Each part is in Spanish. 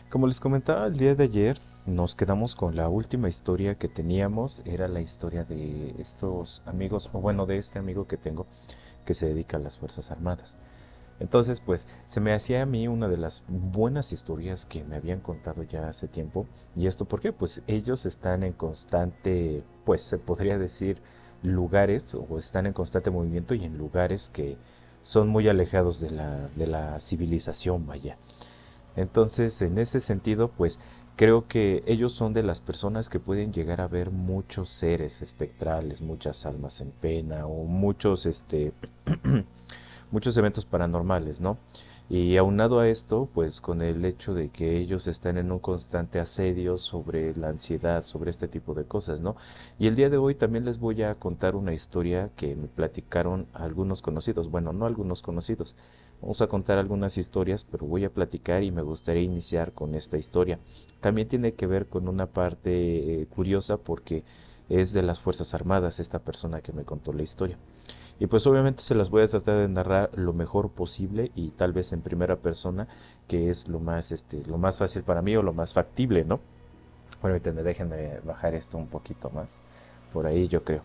Como les comentaba el día de ayer, nos quedamos con la última historia que teníamos, era la historia de estos amigos, o bueno, de este amigo que tengo que se dedica a las Fuerzas Armadas. Entonces, pues, se me hacía a mí una de las buenas historias que me habían contado ya hace tiempo. ¿Y esto por qué? Pues ellos están en constante, pues se podría decir, lugares, o están en constante movimiento y en lugares que son muy alejados de la civilización, vaya. Entonces, en ese sentido, pues creo que ellos son de las personas que pueden llegar a ver muchos seres espectrales, muchas almas en pena o muchos, muchos eventos paranormales, ¿no? Y aunado a esto, pues con el hecho de que ellos están en un constante asedio sobre la ansiedad, sobre este tipo de cosas, ¿no? Y el día de hoy también les voy a contar una historia que me platicaron algunos conocidos, bueno, no algunos conocidos. Vamos a contar algunas historias, pero voy a platicar y me gustaría iniciar con esta historia. También tiene que ver con una parte curiosa porque es de las Fuerzas Armadas esta persona que me contó la historia. Y pues obviamente se las voy a tratar de narrar lo mejor posible y tal vez en primera persona, que es lo más fácil para mí o lo más factible, ¿no? Permítanme, déjenme bajar esto un poquito más por ahí, yo creo.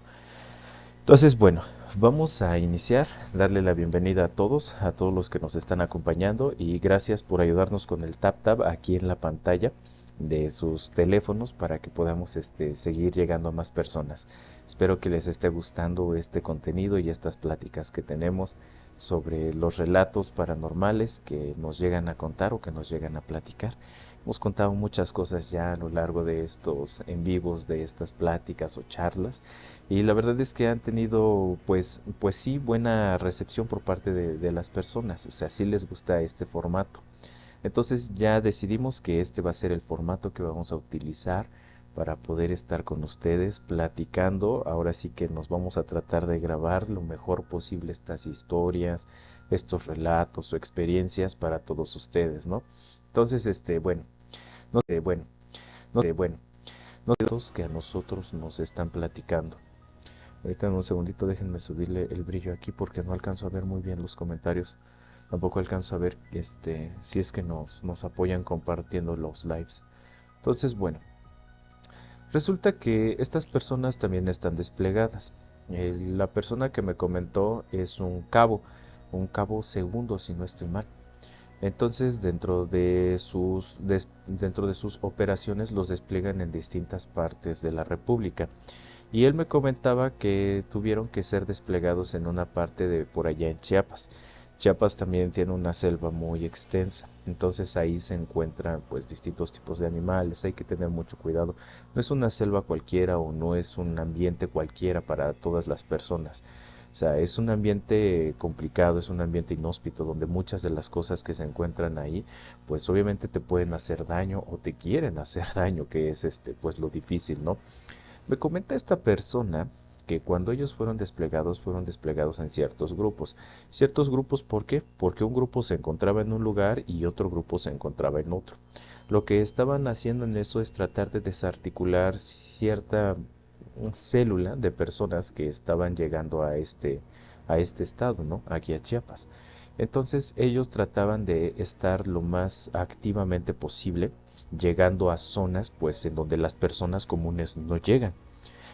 Entonces, bueno, vamos a iniciar, darle la bienvenida a todos los que nos están acompañando y gracias por ayudarnos con el tap tap aquí en la pantalla de sus teléfonos para que podamos seguir llegando a más personas. Espero que les esté gustando este contenido y estas pláticas que tenemos sobre los relatos paranormales que nos llegan a contar o que nos llegan a platicar. Hemos contado muchas cosas ya a lo largo de estos en vivos, de estas pláticas o charlas, y la verdad es que han tenido, pues sí, buena recepción por parte de las personas, o sea, sí les gusta este formato. Entonces ya decidimos que este va a ser el formato que vamos a utilizar para poder estar con ustedes platicando. Ahora sí que nos vamos a tratar de grabar lo mejor posible estas historias, estos relatos o experiencias para todos ustedes, ¿no? Entonces, bueno, no datos que a nosotros nos están platicando. Ahorita en un segundito déjenme subirle el brillo aquí porque no alcanzo a ver muy bien los comentarios. Tampoco alcanzo a ver si es que nos apoyan compartiendo los lives. Entonces, bueno, resulta que estas personas también están desplegadas. La persona que me comentó es un cabo segundo si no estoy mal. Entonces, dentro de sus operaciones los despliegan en distintas partes de la República. Y él me comentaba que tuvieron que ser desplegados en una parte de por allá en Chiapas. Chiapas también tiene una selva muy extensa, entonces ahí se encuentran pues distintos tipos de animales, hay que tener mucho cuidado. No es una selva cualquiera o no es un ambiente cualquiera para todas las personas. O sea, es un ambiente complicado, es un ambiente inhóspito donde muchas de las cosas que se encuentran ahí, pues obviamente te pueden hacer daño o te quieren hacer daño, que es pues lo difícil, ¿no? Me comenta esta persona que cuando ellos fueron desplegados en ciertos grupos. Ciertos grupos, ¿por qué? Porque un grupo se encontraba en un lugar y otro grupo se encontraba en otro. Lo que estaban haciendo en eso es tratar de desarticular cierta célula de personas que estaban llegando a este estado, ¿no? Aquí a Chiapas. Entonces ellos trataban de estar lo más activamente posible, llegando a zonas pues en donde las personas comunes no llegan.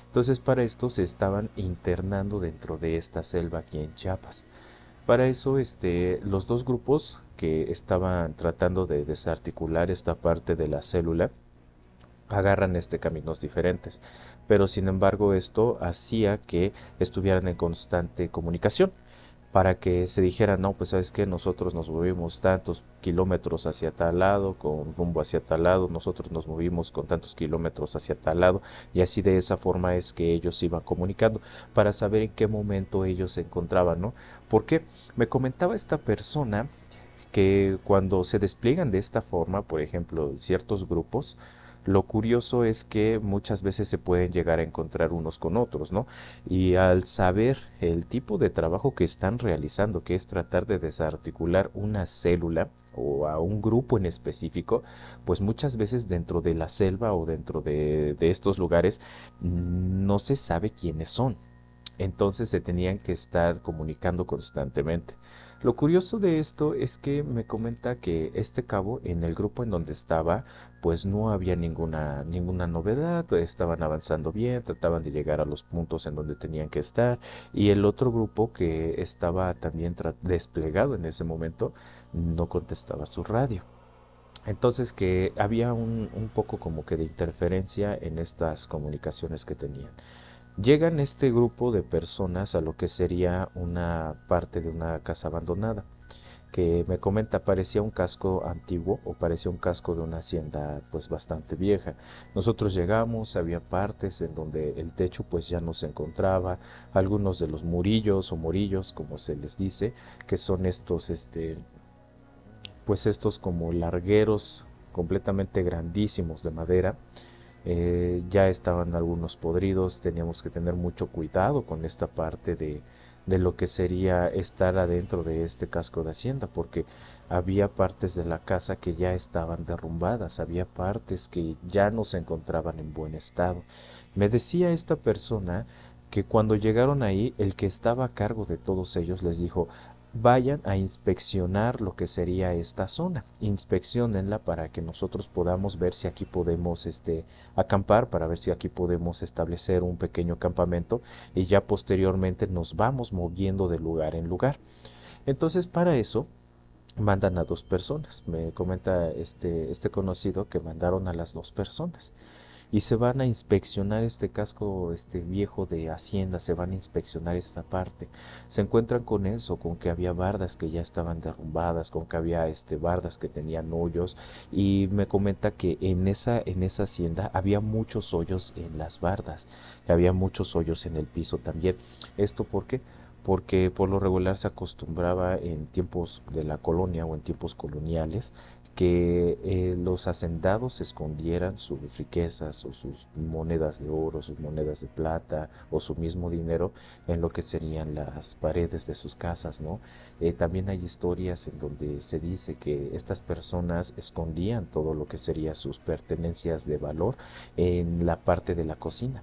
Entonces para esto se estaban internando dentro de esta selva aquí en Chiapas. Para eso los dos grupos que estaban tratando de desarticular esta parte de la célula agarran caminos diferentes, pero sin embargo esto hacía que estuvieran en constante comunicación para que se dijera, no, pues sabes que nosotros nos movimos tantos kilómetros hacia tal lado, con rumbo hacia tal lado, nosotros nos movimos con tantos kilómetros hacia tal lado, y así de esa forma es que ellos se iban comunicando para saber en qué momento ellos se encontraban, ¿no? Porque me comentaba esta persona que cuando se despliegan de esta forma, por ejemplo, ciertos grupos, lo curioso es que muchas veces se pueden llegar a encontrar unos con otros, ¿no? Y al saber el tipo de trabajo que están realizando, que es tratar de desarticular una célula o a un grupo en específico, pues muchas veces dentro de la selva o dentro de estos lugares no se sabe quiénes son. Entonces se tenían que estar comunicando constantemente. Lo curioso de esto es que me comenta que este cabo, en el grupo en donde estaba, pues no había ninguna novedad, estaban avanzando bien, trataban de llegar a los puntos en donde tenían que estar, y el otro grupo que estaba también desplegado en ese momento no contestaba su radio. Entonces que había un poco como que de interferencia en estas comunicaciones que tenían. Llegan este grupo de personas a lo que sería una parte de una casa abandonada, que me comenta parecía un casco antiguo o parecía un casco de una hacienda pues bastante vieja. Nosotros llegamos, había partes en donde el techo pues ya no se encontraba, algunos de los murillos o morillos como se les dice, que son estos pues estos como largueros completamente grandísimos de madera, ya estaban algunos podridos, teníamos que tener mucho cuidado con esta parte de lo que sería estar adentro de este casco de hacienda, porque había partes de la casa que ya estaban derrumbadas, había partes que ya no se encontraban en buen estado. Me decía esta persona que cuando llegaron ahí, el que estaba a cargo de todos ellos les dijo: vayan a inspeccionar lo que sería esta zona, inspeccionenla para que nosotros podamos ver si aquí podemos acampar, para ver si aquí podemos establecer un pequeño campamento, y ya posteriormente nos vamos moviendo de lugar en lugar. Entonces para eso mandan a dos personas. Me comenta este conocido que mandaron a las dos personas y se van a inspeccionar este casco viejo de hacienda, se van a inspeccionar esta parte. Se encuentran con eso, con que había bardas que ya estaban derrumbadas, con que había bardas que tenían hoyos, y me comenta que en esa hacienda había muchos hoyos en las bardas, que había muchos hoyos en el piso también. ¿Esto por qué? Porque por lo regular se acostumbraba en tiempos de la colonia o en tiempos coloniales que los hacendados escondieran sus riquezas o sus monedas de oro, sus monedas de plata o su mismo dinero en lo que serían las paredes de sus casas, ¿no? También hay historias en donde se dice que estas personas escondían todo lo que serían sus pertenencias de valor en la parte de la cocina.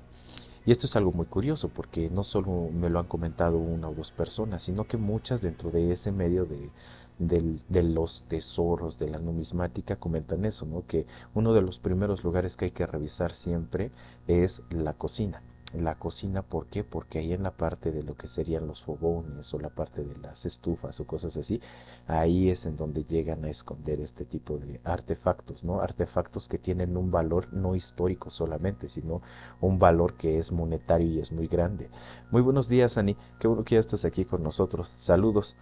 Y esto es algo muy curioso porque no solo me lo han comentado una o dos personas, sino que muchas dentro de ese medio de los tesoros de la numismática comentan eso, ¿no? Que uno de los primeros lugares que hay que revisar siempre es la cocina. La cocina, ¿por qué? Porque ahí en la parte de lo que serían los fogones o la parte de las estufas o cosas así, ahí es en donde llegan a esconder este tipo de artefactos, ¿no? Artefactos que tienen un valor no histórico solamente, sino un valor que es monetario y es muy grande. Muy buenos días, Ani. Qué bueno que ya estás aquí con nosotros. Saludos.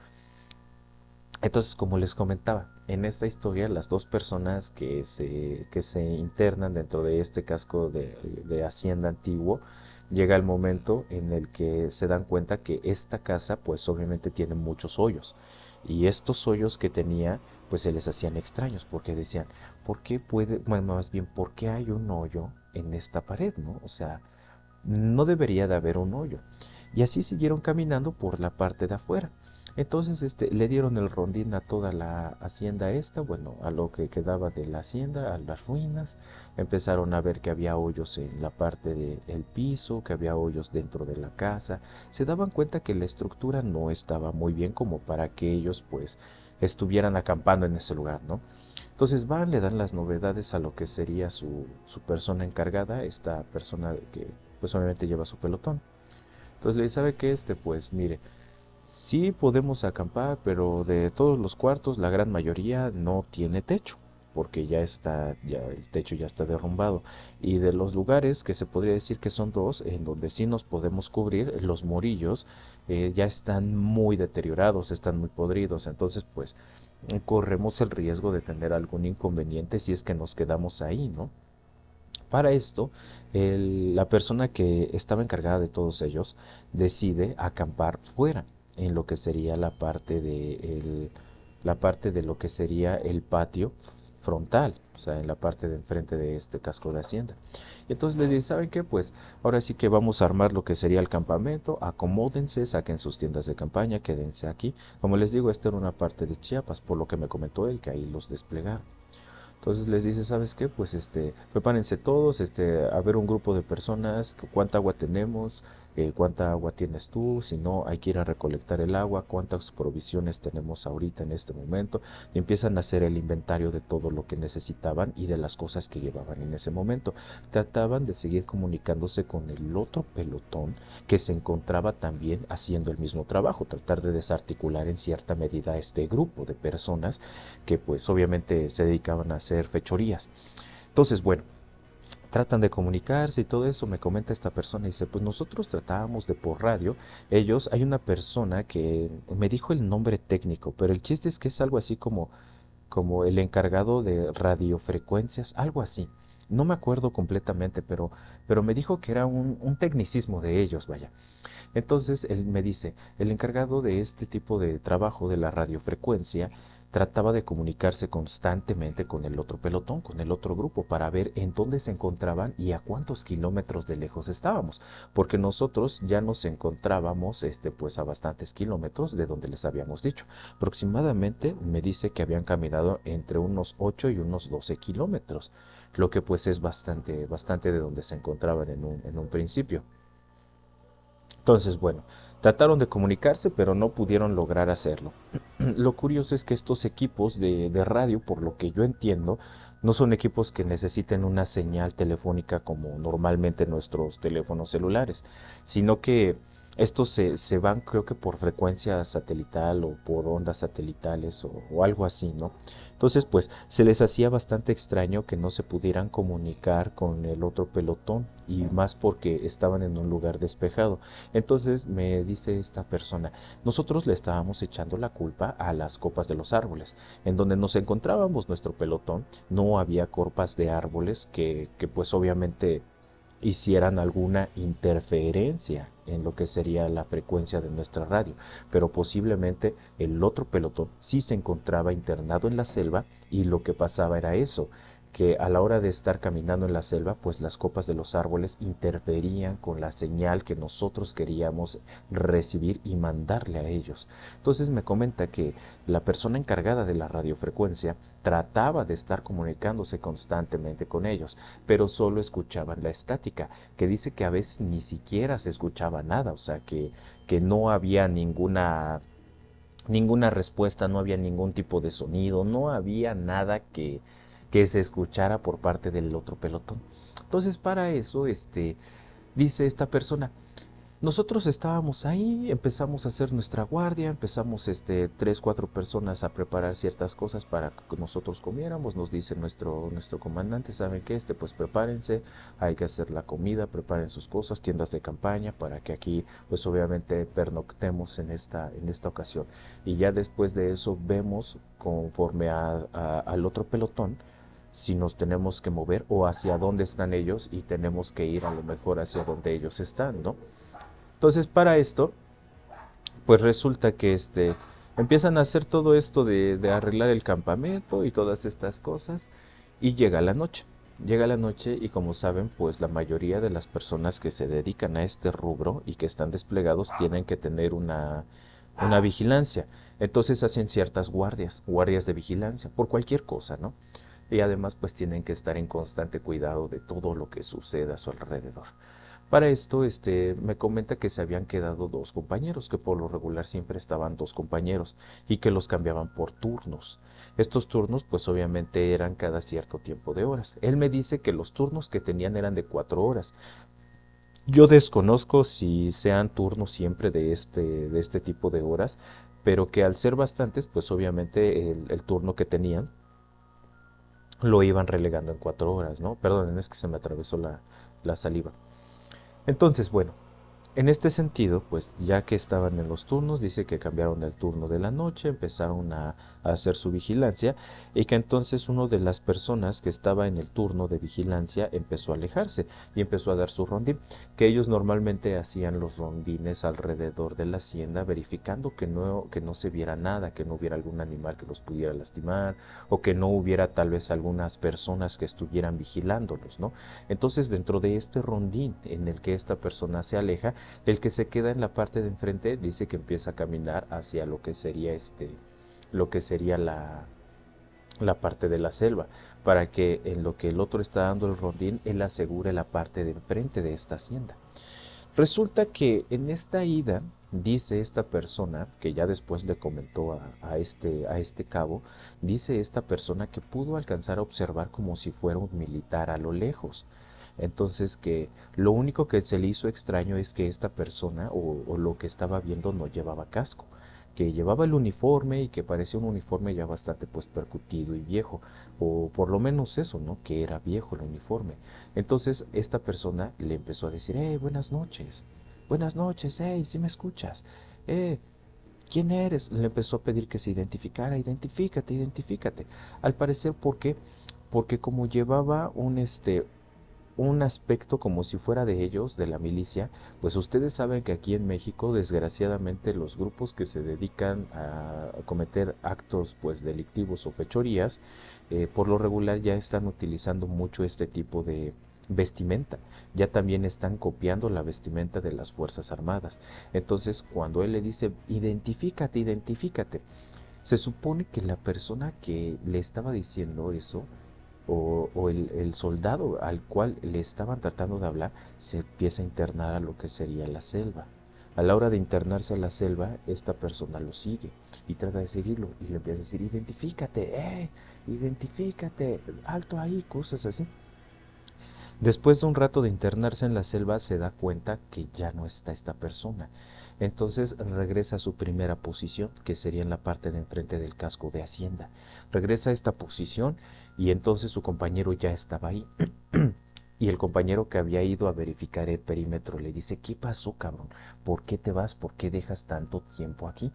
Entonces, como les comentaba, en esta historia las dos personas que se internan dentro de este casco de hacienda antiguo, llega el momento en el que se dan cuenta que esta casa pues obviamente tiene muchos hoyos, y estos hoyos que tenía pues se les hacían extraños porque decían: ¿por qué puede, bueno, más bien, ¿por qué hay un hoyo en esta pared, no? O sea, no debería de haber un hoyo. Y así siguieron caminando por la parte de afuera. Entonces le dieron el rondín a toda la hacienda esta, bueno, a lo que quedaba de la hacienda, a las ruinas. Empezaron a ver que había hoyos en la parte del piso, que había hoyos dentro de la casa. Se daban cuenta que la estructura no estaba muy bien como para que ellos pues estuvieran acampando en ese lugar, ¿no? Entonces van, le dan las novedades a lo que sería su persona encargada, esta persona que pues obviamente lleva su pelotón. Entonces le dice: ¿sabe qué? Pues mire, sí podemos acampar, pero de todos los cuartos la gran mayoría no tiene techo, porque ya el techo ya está derrumbado. Y de los lugares que se podría decir que son dos, en donde sí nos podemos cubrir, los morillos ya están muy deteriorados, están muy podridos. Entonces pues corremos el riesgo de tener algún inconveniente si es que nos quedamos ahí, ¿no? Para esto, la persona que estaba encargada de todos ellos decide acampar fuera, en lo que sería la parte de lo que sería el patio frontal, o sea, en la parte de enfrente de este casco de hacienda. Y entonces les dice: ¿saben qué? Pues ahora sí que vamos a armar lo que sería el campamento, acomódense, saquen sus tiendas de campaña, quédense aquí. Como les digo, esta era una parte de Chiapas, por lo que me comentó él, que ahí los desplegaron. Entonces les dice: ¿sabes qué? Pues prepárense todos, a ver un grupo de personas, cuánta agua tenemos, cuánta agua tienes tú, si no hay que ir a recolectar el agua, cuántas provisiones tenemos ahorita en este momento. Y empiezan a hacer el inventario de todo lo que necesitaban y de las cosas que llevaban en ese momento. Trataban de seguir comunicándose con el otro pelotón que se encontraba también haciendo el mismo trabajo, tratar de desarticular en cierta medida este grupo de personas que pues obviamente se dedicaban a hacer fechorías. Entonces, bueno, tratan de comunicarse y todo eso. Me comenta esta persona y dice, pues nosotros tratábamos de por radio. Ellos, hay una persona que me dijo el nombre técnico, pero el chiste es que es algo así como el encargado de radiofrecuencias, algo así. No me acuerdo completamente, pero me dijo que era un tecnicismo de ellos, vaya. Entonces él me dice, el encargado de este tipo de trabajo de la radiofrecuencia trataba de comunicarse constantemente con el otro pelotón, con el otro grupo, para ver en dónde se encontraban y a cuántos kilómetros de lejos estábamos, porque nosotros ya nos encontrábamos pues a bastantes kilómetros de donde les habíamos dicho. Aproximadamente me dice que habían caminado entre unos 8 y unos 12 kilómetros, lo que pues es bastante de donde se encontraban en un principio. Entonces, bueno, trataron de comunicarse, pero no pudieron lograr hacerlo. Lo curioso es que estos equipos de radio, por lo que yo entiendo, no son equipos que necesiten una señal telefónica como normalmente nuestros teléfonos celulares, sino que estos se van creo que por frecuencia satelital o por ondas satelitales o algo así, ¿no? Entonces, pues se les hacía bastante extraño que no se pudieran comunicar con el otro pelotón y más porque estaban en un lugar despejado. Entonces me dice esta persona, nosotros le estábamos echando la culpa a las copas de los árboles. En donde nos encontrábamos nuestro pelotón no había copas de árboles que pues obviamente hicieran alguna interferencia en lo que sería la frecuencia de nuestra radio, pero posiblemente el otro pelotón sí se encontraba internado en la selva y lo que pasaba era eso, que a la hora de estar caminando en la selva, pues las copas de los árboles interferían con la señal que nosotros queríamos recibir y mandarle a ellos. Entonces me comenta que la persona encargada de la radiofrecuencia trataba de estar comunicándose constantemente con ellos, pero solo escuchaban la estática, que dice que a veces ni siquiera se escuchaba nada, o sea que no había ninguna respuesta, no había ningún tipo de sonido, no había nada que se escuchara por parte del otro pelotón. Entonces para eso, dice esta persona, nosotros estábamos ahí, empezamos a hacer nuestra guardia, empezamos tres, cuatro personas a preparar ciertas cosas para que nosotros comiéramos. Nos dice nuestro comandante, ¿saben qué? Pues prepárense, hay que hacer la comida, preparen sus cosas, tiendas de campaña, para que aquí, pues obviamente pernoctemos en esta ocasión. Y ya después de eso vemos conforme al otro pelotón si nos tenemos que mover o hacia dónde están ellos y tenemos que ir a lo mejor hacia donde ellos están, ¿no? Entonces para esto, pues resulta que empiezan a hacer todo esto de arreglar el campamento y todas estas cosas y llega la noche. Llega la noche y como saben, pues la mayoría de las personas que se dedican a este rubro y que están desplegados tienen que tener una vigilancia. Entonces hacen ciertas guardias de vigilancia por cualquier cosa, ¿no? Y además pues tienen que estar en constante cuidado de todo lo que suceda a su alrededor. Para esto, me comenta que se habían quedado dos compañeros, que por lo regular siempre estaban dos compañeros y que los cambiaban por turnos. Estos turnos, pues obviamente eran cada cierto tiempo de horas. Él me dice que los turnos que tenían eran de 4 horas. Yo desconozco si sean turnos siempre de este tipo de horas, pero que al ser bastantes, pues obviamente el turno que tenían lo iban relegando en 4 horas, ¿no? Perdón, es que se me atravesó la saliva. Entonces, bueno, en este sentido, pues ya que estaban en los turnos, dice que cambiaron el turno de la noche, empezaron a hacer su vigilancia y que entonces uno de las personas que estaba en el turno de vigilancia empezó a alejarse y empezó a dar su rondín, que ellos normalmente hacían los rondines alrededor de la hacienda verificando que no se viera nada, que no hubiera algún animal que los pudiera lastimar o que no hubiera tal vez algunas personas que estuvieran vigilándolos, ¿no? Entonces dentro de este rondín en el que esta persona se aleja, el que se queda en la parte de enfrente dice que empieza a caminar hacia lo que sería la parte de la selva, para que en lo que el otro está dando el rondín, él asegure la parte de enfrente de esta hacienda. Resulta que en esta ida, dice esta persona, que ya después le comentó a este cabo, dice esta persona que pudo alcanzar a observar como si fuera un militar a lo lejos. Entonces que lo único que se le hizo extraño es que esta persona o lo que estaba viendo no llevaba casco, que llevaba el uniforme y que parecía un uniforme ya bastante pues percutido y viejo, o por lo menos eso, ¿no? Que era viejo el uniforme. Entonces esta persona le empezó a decir, buenas noches, si me escuchas, eh, ¿quién eres? Le empezó a pedir que se identificara, identifícate, identifícate. Al parecer, ¿por qué? Porque como llevaba un aspecto como si fuera de ellos, de la milicia, pues ustedes saben que aquí en México, desgraciadamente, los grupos que se dedican a cometer actos pues delictivos o fechorías, por lo regular ya están utilizando mucho este tipo de vestimenta, ya también están copiando la vestimenta de las Fuerzas Armadas. Entonces, cuando él le dice, identifícate, identifícate, se supone que la persona que le estaba diciendo eso o el soldado al cual le estaban tratando de hablar se empieza a internar a lo que sería la selva. A la hora de internarse a la selva, esta persona lo sigue y trata de seguirlo y le empieza a decir, identifícate, alto ahí, cosas así. Después de un rato de internarse en la selva, se da cuenta que ya no está esta persona. Entonces regresa a su primera posición, que sería en la parte de enfrente del casco de Hacienda. Regresa a esta posición y entonces su compañero ya estaba ahí. Y el compañero que había ido a verificar el perímetro le dice, ¿qué pasó, cabrón? ¿Por qué te vas? ¿Por qué dejas tanto tiempo aquí?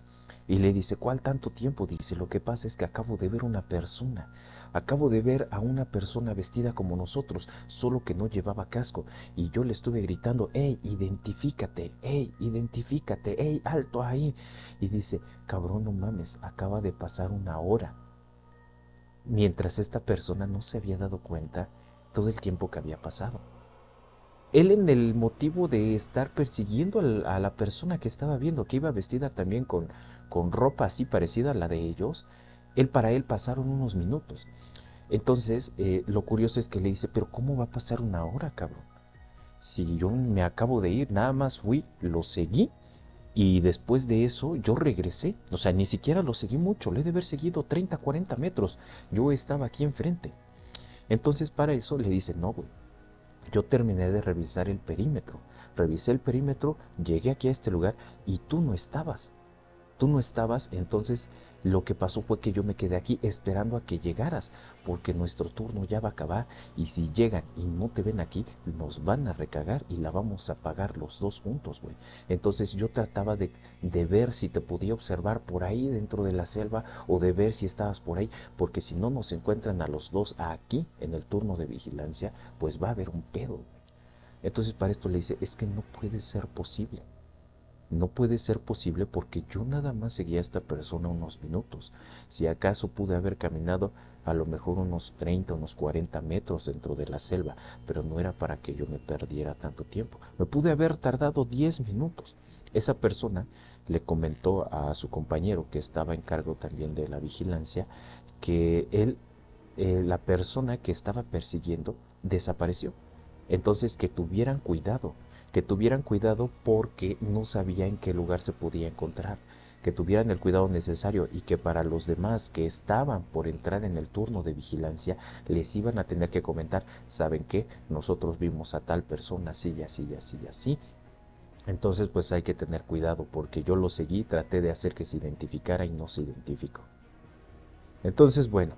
Y le dice, ¿cuál tanto tiempo? Dice, lo que pasa es que acabo de ver una persona. Acabo de ver a una persona vestida como nosotros, solo que no llevaba casco. Y yo le estuve gritando, identifícate, identifícate, alto ahí. Y dice, cabrón, no mames, acaba de pasar una hora. Mientras esta persona no se había dado cuenta todo el tiempo que había pasado. Él en el motivo de estar persiguiendo a la persona que estaba viendo, que iba vestida también con ropa así parecida a la de ellos, para él pasaron unos minutos. Entonces, lo curioso es que le dice, pero ¿cómo va a pasar una hora, cabrón? Si yo me acabo de ir, nada más fui, lo seguí y después de eso yo regresé. O sea, ni siquiera lo seguí mucho, le he de haber seguido 30, 40 metros. Yo estaba aquí enfrente. Entonces para eso le dice, no, güey, yo terminé de revisar el perímetro. Revisé el perímetro, llegué aquí a este lugar y tú no estabas. Tú no estabas, entonces lo que pasó fue que yo me quedé aquí esperando a que llegaras, porque nuestro turno ya va a acabar y si llegan y no te ven aquí, nos van a recagar y la vamos a pagar los dos juntos, güey. Entonces yo trataba de ver si te podía observar por ahí dentro de la selva o de ver si estabas por ahí, porque si no nos encuentran a los dos aquí en el turno de vigilancia, pues va a haber un pedo, güey. Entonces para esto le dice, es que no puede ser posible. No puede ser posible porque yo nada más seguía a esta persona unos minutos. Si acaso pude haber caminado a lo mejor unos 30, unos 40 metros dentro de la selva, pero no era para que yo me perdiera tanto tiempo. Me pude haber tardado 10 minutos. Esa persona le comentó a su compañero que estaba en cargo también de la vigilancia que la persona que estaba persiguiendo desapareció. Entonces que tuvieran cuidado porque no sabía en qué lugar se podía encontrar, que tuvieran el cuidado necesario y que para los demás que estaban por entrar en el turno de vigilancia les iban a tener que comentar, ¿saben qué? Nosotros vimos a tal persona así y así y así y así. Entonces pues hay que tener cuidado porque yo lo seguí, traté de hacer que se identificara y no se identificó. Entonces bueno,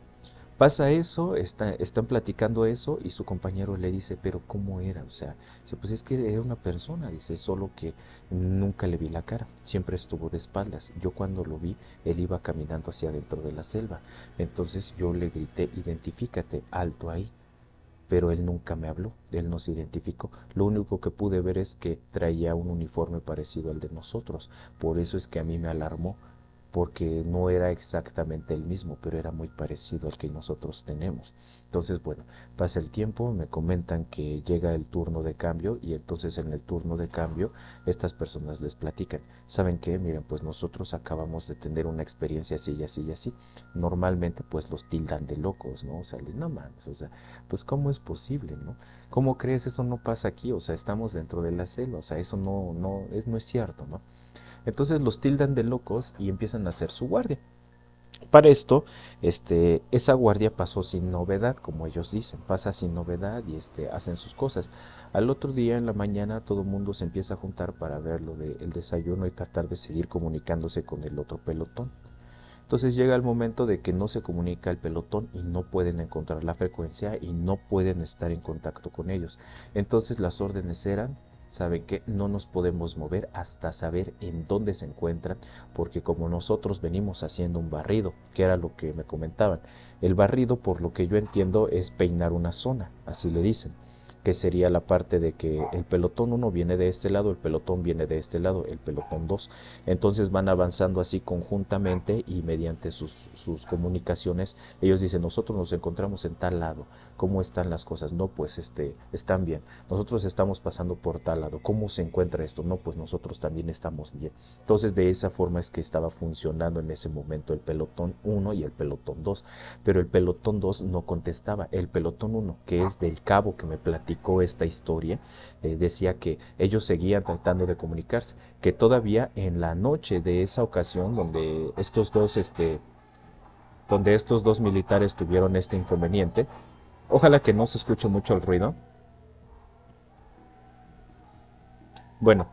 pasa eso, están platicando eso y su compañero le dice, pero ¿cómo era? O sea, dice, pues es que era una persona, dice, solo que nunca le vi la cara, siempre estuvo de espaldas. Yo cuando lo vi, él iba caminando hacia adentro de la selva. Entonces yo le grité, identifícate, alto ahí. Pero él nunca me habló, él no se identificó. Lo único que pude ver es que traía un uniforme parecido al de nosotros. Por eso es que a mí me alarmó porque no era exactamente el mismo, pero era muy parecido al que nosotros tenemos. Entonces, bueno, pasa el tiempo, me comentan que llega el turno de cambio y entonces en el turno de cambio estas personas les platican, ¿saben qué? Miren, pues nosotros acabamos de tener una experiencia así y así y así. Normalmente pues los tildan de locos, ¿no? O sea, no mames, o sea, pues ¿cómo es posible, no? ¿Cómo crees? Eso no pasa aquí, o sea, estamos dentro de la selva, o sea, eso no es cierto, ¿no? Entonces los tildan de locos y empiezan a hacer su guardia. Para esto, esa guardia pasó sin novedad, como ellos dicen, pasa sin novedad y hacen sus cosas. Al otro día en la mañana todo el mundo se empieza a juntar para ver lo del desayuno y tratar de seguir comunicándose con el otro pelotón. Entonces llega el momento de que no se comunica el pelotón y no pueden encontrar la frecuencia y no pueden estar en contacto con ellos. Entonces las órdenes eran, saben que no nos podemos mover hasta saber en dónde se encuentran, porque como nosotros venimos haciendo un barrido, que era lo que me comentaban, el barrido por lo que yo entiendo es peinar una zona, así le dicen, que sería la parte de que el pelotón 1 viene de este lado, el pelotón viene de este lado, el pelotón 2. Entonces van avanzando así conjuntamente y mediante sus comunicaciones, ellos dicen, nosotros nos encontramos en tal lado, ¿cómo están las cosas? No, pues están bien. Nosotros estamos pasando por tal lado, ¿cómo se encuentra esto? No, pues nosotros también estamos bien. Entonces de esa forma es que estaba funcionando en ese momento el pelotón 1 y el pelotón 2, pero el pelotón 2 no contestaba. El pelotón 1, que es del cabo que me platicó esta historia, decía que ellos seguían tratando de comunicarse, que todavía en la noche de esa ocasión donde estos dos militares tuvieron este inconveniente, ojalá que no se escuche mucho el ruido. Bueno,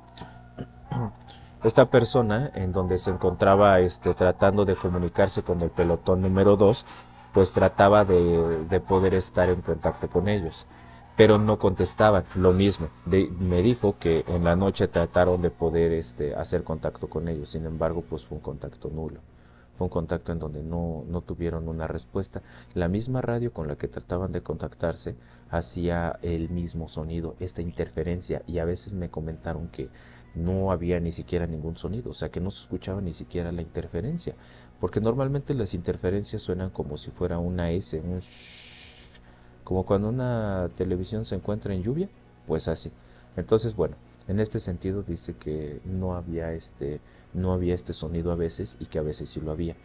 esta persona en donde se encontraba tratando de comunicarse con el pelotón número 2, pues trataba de poder estar en contacto con ellos, pero no contestaban. Lo mismo, me dijo que en la noche trataron de poder hacer contacto con ellos, sin embargo pues fue un contacto nulo. Fue un contacto en donde no tuvieron una respuesta. La misma radio con la que trataban de contactarse hacía el mismo sonido, esta interferencia, y a veces me comentaron que no había ni siquiera ningún sonido, o sea que no se escuchaba ni siquiera la interferencia, porque normalmente las interferencias suenan como si fuera una S, un shhh, como cuando una televisión se encuentra en lluvia, pues así. Entonces, bueno, en este sentido dice que no había este sonido a veces y que a veces sí lo había.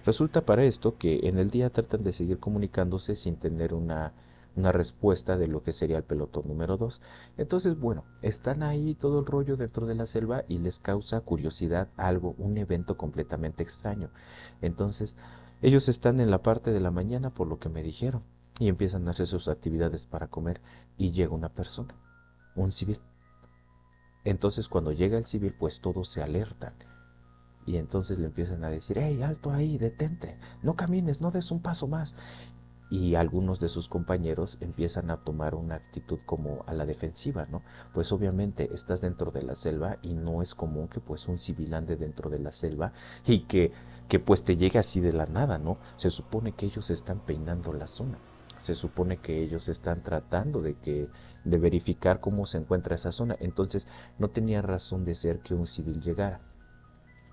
Resulta para esto que en el día tratan de seguir comunicándose sin tener una respuesta de lo que sería el pelotón número 2. Entonces, bueno, están ahí todo el rollo dentro de la selva y les causa curiosidad algo, un evento completamente extraño. Entonces, ellos están en la parte de la mañana por lo que me dijeron y empiezan a hacer sus actividades para comer y llega una persona, un civil. Entonces, cuando llega el civil, pues todos se alertan. Y entonces le empiezan a decir, hey, alto ahí, detente, no camines, no des un paso más. Y algunos de sus compañeros empiezan a tomar una actitud como a la defensiva, ¿no? Pues obviamente estás dentro de la selva y no es común que pues un civil ande dentro de la selva y que pues te llegue así de la nada, ¿no? Se supone que ellos están peinando la zona. Se supone que ellos están tratando de verificar cómo se encuentra esa zona. Entonces no tenía razón de ser que un civil llegara.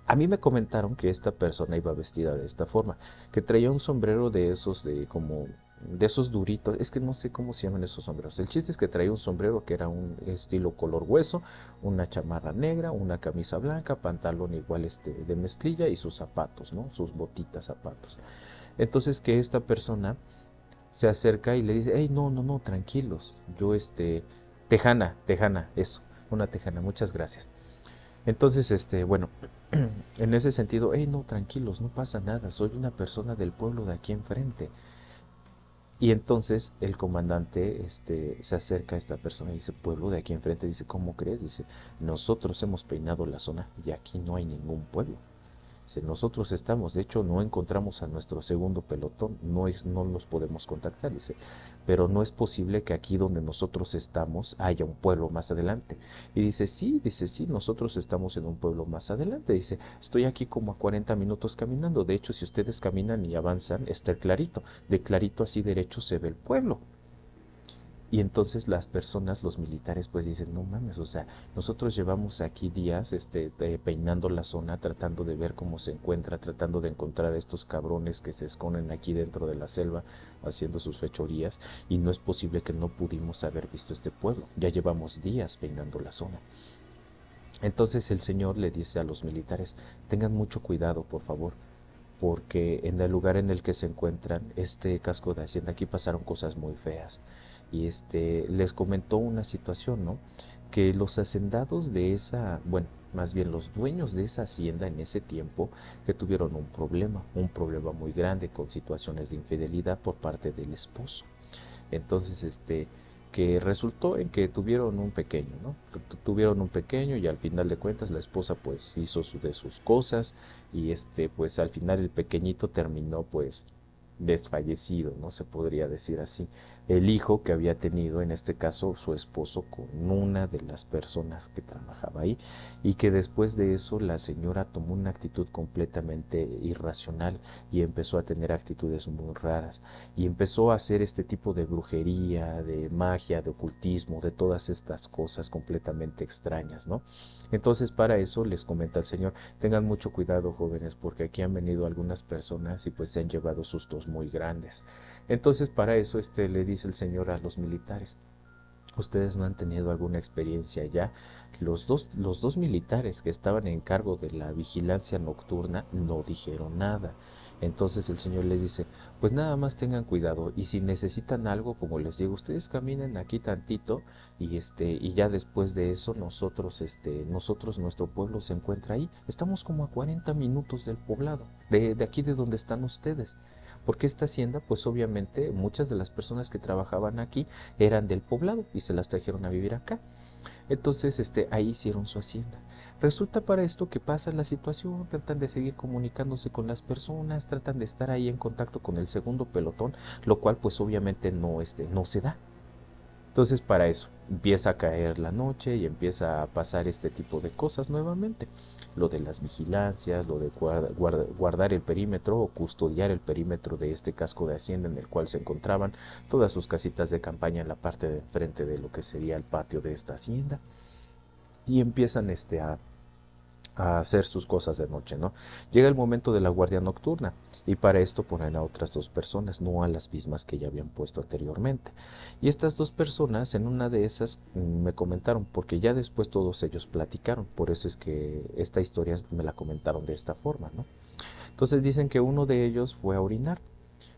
A mí me comentaron que esta persona iba vestida de esta forma, que traía un sombrero de esos de esos duritos, es que no sé cómo se llaman esos sombreros. El chiste es que traía un sombrero que era un estilo color hueso, una chamarra negra, una camisa blanca, pantalón igual de mezclilla y sus zapatos, ¿no? Sus botitas, zapatos. Entonces que esta persona se acerca y le dice, hey, no, tranquilos, yo tejana, eso, una tejana, muchas gracias. Entonces, bueno, en ese sentido, hey, no, tranquilos, no pasa nada, soy una persona del pueblo de aquí enfrente. Y entonces el comandante se acerca a esta persona y dice, pueblo de aquí enfrente, dice, ¿cómo crees? Dice, nosotros hemos peinado la zona y aquí no hay ningún pueblo. Si nosotros estamos, de hecho no encontramos a nuestro segundo pelotón, no los podemos contactar, dice, pero no es posible que aquí donde nosotros estamos haya un pueblo más adelante. Y dice, sí, nosotros estamos en un pueblo más adelante, dice, estoy aquí como a 40 minutos caminando, de hecho si ustedes caminan y avanzan, está el clarito, de clarito así derecho se ve el pueblo. Y entonces las personas, los militares, pues dicen, no mames, o sea, nosotros llevamos aquí días peinando la zona, tratando de ver cómo se encuentra, tratando de encontrar a estos cabrones que se esconden aquí dentro de la selva haciendo sus fechorías, y no es posible que no pudimos haber visto este pueblo. Ya llevamos días peinando la zona. Entonces el señor le dice a los militares, tengan mucho cuidado, por favor, porque en el lugar en el que se encuentran, este casco de hacienda, aquí pasaron cosas muy feas. Y les comentó una situación, ¿no? Que los hacendados de esa, bueno, más bien los dueños de esa hacienda en ese tiempo, que tuvieron un problema muy grande con situaciones de infidelidad por parte del esposo. Entonces, que resultó en que tuvieron un pequeño, ¿no? Tuvieron un pequeño, y al final de cuentas la esposa pues hizo de sus cosas, y pues al final el pequeñito terminó pues desfallecido, no se podría decir así. El hijo que había tenido, en este caso su esposo, con una de las personas que trabajaba ahí, y que después de eso la señora tomó una actitud completamente irracional y empezó a tener actitudes muy raras, y empezó a hacer este tipo de brujería, de magia, de ocultismo, de todas estas cosas completamente extrañas, ¿no? Entonces para eso les comenta el Señor, tengan mucho cuidado, jóvenes, porque aquí han venido algunas personas y pues se han llevado sustos muy grandes. Entonces para eso le dice el Señor a los militares, ustedes no han tenido alguna experiencia ya. Los dos militares que estaban en cargo de la vigilancia nocturna no dijeron nada. Entonces el Señor les dice, pues nada más tengan cuidado, y si necesitan algo, como les digo, ustedes caminen aquí tantito, y ya después de eso nuestro pueblo se encuentra ahí. Estamos como a 40 minutos del poblado, de aquí de donde están ustedes. Porque esta hacienda, pues obviamente muchas de las personas que trabajaban aquí eran del poblado y se las trajeron a vivir acá. Entonces, ahí hicieron su hacienda. Resulta para esto que pasa la situación, tratan de seguir comunicándose con las personas, tratan de estar ahí en contacto con el segundo pelotón, lo cual pues obviamente no se da. Entonces para eso empieza a caer la noche y empieza a pasar este tipo de cosas nuevamente. Lo de las vigilancias, lo de guardar el perímetro o custodiar el perímetro de este casco de hacienda en el cual se encontraban todas sus casitas de campaña en la parte de enfrente de lo que sería el patio de esta hacienda. Y empiezan a hacer sus cosas de noche, ¿no? Llega el momento de la guardia nocturna, y para esto ponen a otras dos personas, no a las mismas que ya habían puesto anteriormente. Y estas dos personas, en una de esas, me comentaron, porque ya después todos ellos platicaron, por eso es que esta historia me la comentaron de esta forma, ¿no? Entonces dicen que uno de ellos fue a orinar,